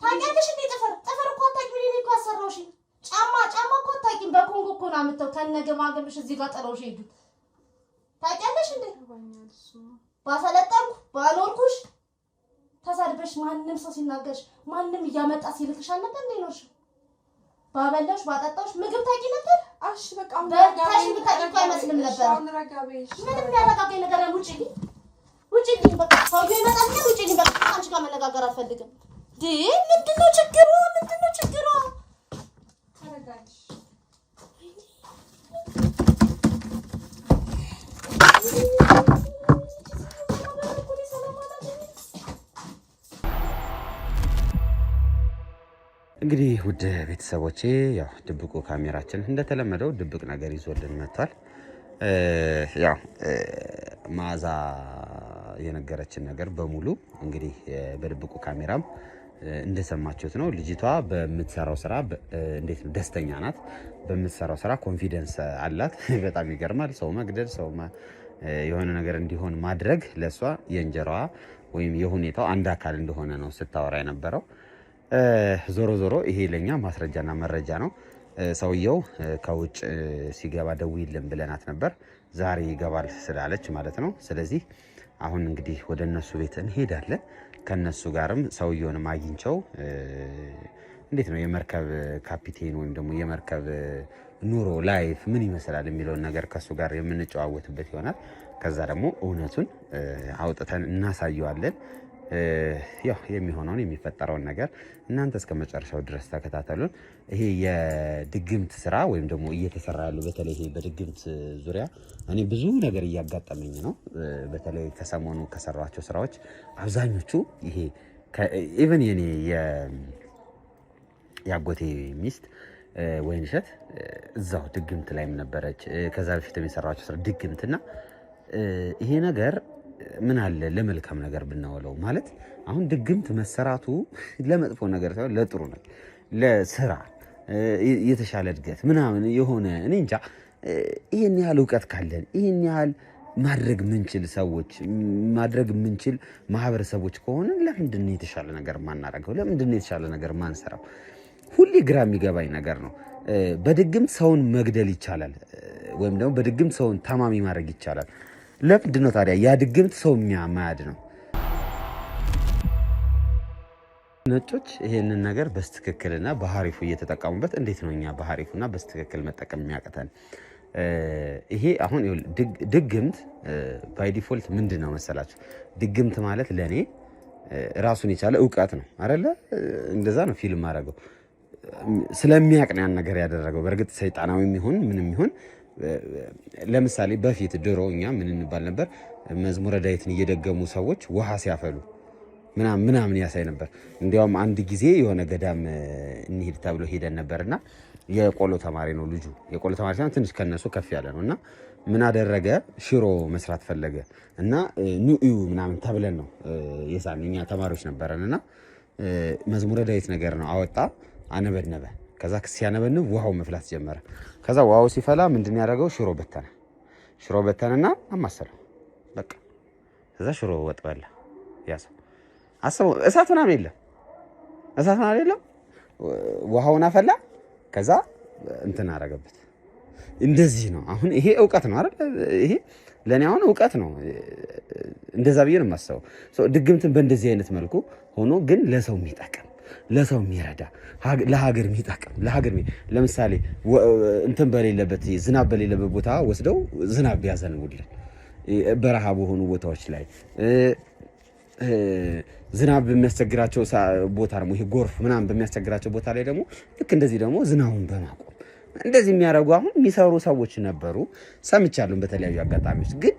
ታውቂያለሽ እንዴ? ጥፍር እኮ አታውቂም። እኔ እኮ አሰራሁሽ። ጫማ እኮ አታውቂም። በኮንጎ እኮ ነው አምጥተው ከነገማገምሽ እዚህ ጋር ጥለውሽ ሄዱት። ታውቂያለሽ እንዴ? ባሰለጠንኩ ባኖርኩሽ ተሳድበሽ ማንም ሰው ሲናገርሽ ማንም እያመጣ ሲልክሽ አልነበር እንዴ? ኖርሽ ባበላሽ ባጠጣሽ ምግብ ታውቂ ነበር። እሺ በቃ በታሽ ብታውቂ እኮ አይመስልም ነበር። ምንም ያረጋጋኝ ነገር የለም። ውጪልኝ፣ ውጪልኝ። በቃ ሰውዬው ይመጣል። ውጪልኝ። በቃ አንቺ ጋር መነጋገር አልፈልግም። ምንድነው ችግሩ? ምንድነው ችግሩ? ተረጋጊ። እንግዲህ ውድ ቤተሰቦቼ ያው ድብቁ ካሜራችን እንደተለመደው ድብቅ ነገር ይዞልን መጥቷል። ያው ማዛ የነገረችን ነገር በሙሉ እንግዲህ በድብቁ ካሜራም እንደሰማችሁት ነው። ልጅቷ በምትሰራው ስራ እንዴት ነው ደስተኛ ናት። በምትሰራው ስራ ኮንፊደንስ አላት። በጣም ይገርማል። ሰው መግደል፣ ሰው የሆነ ነገር እንዲሆን ማድረግ ለሷ የእንጀራዋ ወይም የሁኔታው አንድ አካል እንደሆነ ነው ስታወራ የነበረው። ዞሮ ዞሮ ይሄ ለኛ ማስረጃና መረጃ ነው። ሰውየው ከውጭ ሲገባ ደውይልን ብለናት ነበር። ዛሬ ይገባል ስላለች ማለት ነው። ስለዚህ አሁን እንግዲህ ወደ እነሱ ቤት እንሄዳለን። ከነሱ ጋርም ሰውየውንም አግኝቸው እንዴት ነው የመርከብ ካፒቴን ወይም ደግሞ የመርከብ ኑሮ ላይፍ ምን ይመስላል የሚለውን ነገር ከሱ ጋር የምንጨዋወትበት ይሆናል። ከዛ ደግሞ እውነቱን አውጥተን እናሳየዋለን። ያው የሚሆነውን የሚፈጠረውን ነገር እናንተ እስከ መጨረሻው ድረስ ተከታተሉን። ይሄ የድግምት ስራ ወይም ደግሞ እየተሰራ ያለው በተለይ ይሄ በድግምት ዙሪያ እኔ ብዙ ነገር እያጋጠመኝ ነው። በተለይ ከሰሞኑ ከሰራቸው ስራዎች አብዛኞቹ ይሄ ኢቭን የኔ ያጎቴ ሚስት ወይንሸት እዛው ድግምት ላይም ነበረች። ከዛ በፊት የሚሰራቸው ስራ ድግምትና ይሄ ነገር ምን አለ ለመልካም ነገር ብናወለው ማለት አሁን ድግምት መሰራቱ ለመጥፎ ነገር ሳይሆን ለጥሩ ነው። ለስራ የተሻለ እድገት ምናምን የሆነ እኔ እንጃ ይሄን ያህል እውቀት ካለን ይሄን ያህል ማድረግ ምንችል ሰዎች ማድረግ ምንችል ማህበረሰቦች ከሆነ ለምንድን ነው የተሻለ ነገር ማናረገው? ለምንድን ነው የተሻለ ነገር ማንሰራው? ሁሌ ግራ የሚገባኝ ነገር ነው። በድግምት ሰውን መግደል ይቻላል ወይም ደግሞ በድግምት ሰውን ታማሚ ማድረግ ይቻላል። ለምንድን ነው ታዲያ ያ ድግምት ሰው የሚያማድ ነው? ነጮች ይሄንን ነገር በስትክክልና በሐሪፉ እየተጠቀሙበት እንዴት ነው እኛ በሐሪፉና በስትክክል መጠቀም የሚያቀተን? ይሄ አሁን ድግምት ባይ ዲፎልት ምንድን ነው መሰላችሁ? ድግምት ማለት ለኔ ራሱን የቻለ እውቀት ነው አይደለ? እንደዛ ነው ፊልም አደረገው ስለሚያቅ ነው ያን ነገር ያደረገው። በእርግጥ ሰይጣናዊም ይሁን ምንም ይሁን ለምሳሌ በፊት ድሮ እኛ ምን እንባል ነበር? መዝሙረ ዳዊትን እየደገሙ ሰዎች ውሃ ሲያፈሉ ምናምን ያሳይ ነበር። እንዲያውም አንድ ጊዜ የሆነ ገዳም እንሂድ ተብሎ ሄደን ነበርና የቆሎ ተማሪ ነው ልጁ። የቆሎ ተማሪ ሳይሆን ትንሽ ከነሱ ከፍ ያለ ነው እና ምን አደረገ? ሽሮ መስራት ፈለገ እና ኑዩ ምናምን ተብለን ነው የሳን እኛ ተማሪዎች ነበረንና መዝሙረ ዳዊት ነገር ነው አወጣ፣ አነበነበ። ከዛ ሲያነበንብ ውሃው መፍላት ጀመረ። ከዛ ውሃው ሲፈላ ምንድን ያደረገው? ሽሮ በተነና አማሰለው። በቃ ከዛ ሽሮ ወጥ በላ። ያሰው አሰበው እሳት ምናምን የለም። ውሃውን አፈላ። ከዛ እንትን አደረገበት። እንደዚህ ነው። አሁን ይሄ እውቀት ነው አይደል? ይሄ ለኔ አሁን እውቀት ነው። እንደዛ ብዬ ነው የማስበው። ድግምትን በእንደዚህ አይነት መልኩ ሆኖ ግን ለሰው የሚጠቅም ለሰው የሚረዳ ለሀገር የሚጠቅም ለምሳሌ እንትን በሌለበት ዝናብ በሌለበት ቦታ ወስደው ዝናብ ቢያዘንቡልን በረሃ በሆኑ ቦታዎች ላይ ዝናብ በሚያስቸግራቸው ቦታ ደግሞ ይሄ ጎርፍ ምናምን በሚያስቸግራቸው ቦታ ላይ ደግሞ ልክ እንደዚህ ደግሞ ዝናቡን በማቆም እንደዚህ የሚያደርጉ አሁን የሚሰሩ ሰዎች ነበሩ፣ ሰምቻለሁ በተለያዩ አጋጣሚዎች። ግን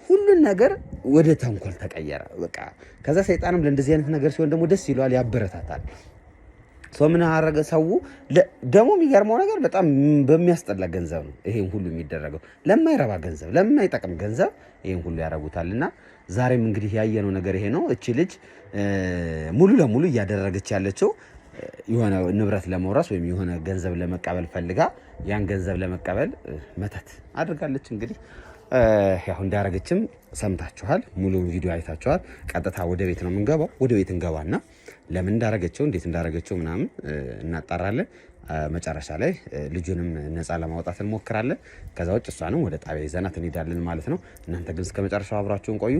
ሁሉን ነገር ወደ ተንኮል ተቀየረ በቃ። ከዛ ሰይጣንም ለእንደዚህ አይነት ነገር ሲሆን ደግሞ ደስ ይለዋል፣ ያበረታታል። ሰው ምን አደረገ? ሰው ደግሞ የሚገርመው ነገር በጣም በሚያስጠላ ገንዘብ ነው ይሄን ሁሉ የሚደረገው፣ ለማይረባ ገንዘብ፣ ለማይጠቅም ገንዘብ ይሄን ሁሉ ያደርጉታልና ዛሬም እንግዲህ ያየነው ነገር ይሄ ነው። እቺ ልጅ ሙሉ ለሙሉ እያደረገች ያለችው የሆነ ንብረት ለመውረስ ወይም የሆነ ገንዘብ ለመቀበል ፈልጋ ያን ገንዘብ ለመቀበል መተት አድርጋለች። እንግዲህ ያው እንዳረገችም ሰምታችኋል፣ ሙሉ ቪዲዮ አይታችኋል። ቀጥታ ወደ ቤት ነው የምንገባው። ወደ ቤት እንገባና ለምን እንዳረገችው እንዴት እንዳረገችው ምናምን እናጣራለን። መጨረሻ ላይ ልጁንም ነፃ ለማውጣት እንሞክራለን። ከዛ ውጭ እሷንም ወደ ጣቢያ ይዘናት እንሄዳለን ማለት ነው። እናንተ ግን እስከ መጨረሻው አብራችሁን ቆዩ።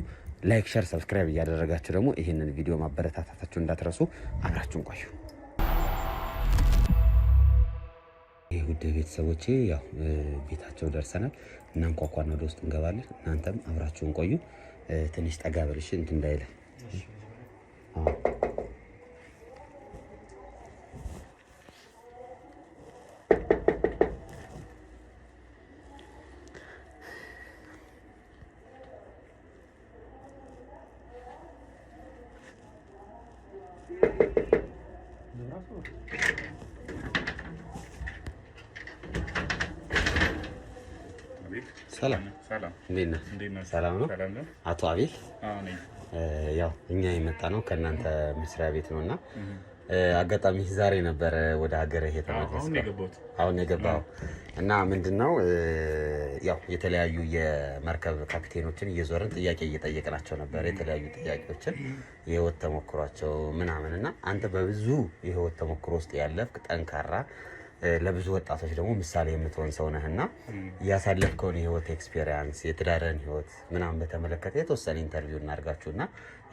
ላይክ፣ ሼር፣ ሰብስክራይብ እያደረጋችሁ ደግሞ ይህንን ቪዲዮ ማበረታታታችሁ እንዳትረሱ። አብራችሁን ቆዩ። ውድ ቤተሰቦቼ ያው ቤታቸው ደርሰናል። እናንኳኳና ወደ ውስጥ እንገባለን። እናንተም አብራችሁን ቆዩ። ትንሽ ጠጋ በልሽ እንትን እንዳይለ ሰላም ነው። አቶ አቤል ያው እኛ የመጣ ነው ከእናንተ መስሪያ ቤት ነውና አጋጣሚ ዛሬ ነበረ ወደ ሀገር አሁን የገባው እና ምንድነው ያው የተለያዩ የመርከብ ካፒቴኖችን እየዞርን ጥያቄ እየጠየቅናቸው ነበር። የተለያዩ ጥያቄዎችን የህይወት ተሞክሯቸው ምናምንና አንተ በብዙ የህይወት ተሞክሮ ውስጥ ያለፍክ ጠንካራ ለብዙ ወጣቶች ደግሞ ምሳሌ የምትሆን ሰው ነህና ያሳለፍከውን የህይወት ኤክስፒሪየንስ የትዳርን ህይወት ምናምን በተመለከተ የተወሰነ ኢንተርቪው እናርጋችሁና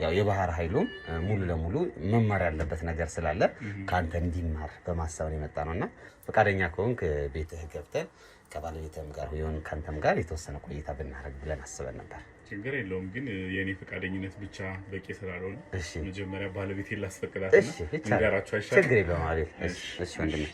ያው የባህር ኃይሉም ሙሉ ለሙሉ መማር ያለበት ነገር ስላለ ካንተ እንዲማር በማሰብ ነው የመጣ ነውና ፈቃደኛ ከሆንክ ቤትህ ገብተን ከባለቤትም ጋር ይሁን ካንተም ጋር የተወሰነ ቆይታ ብናደርግ ብለን አስበን ነበር። ችግር የለውም ግን የኔ ፈቃደኝነት ብቻ በቂ ስላልሆነ መጀመሪያ ባለቤቴን ላስፈቅዳት እና እንጋራችሁ አይሻልም? ችግር የለውም አይደል? እሺ ወንድሜ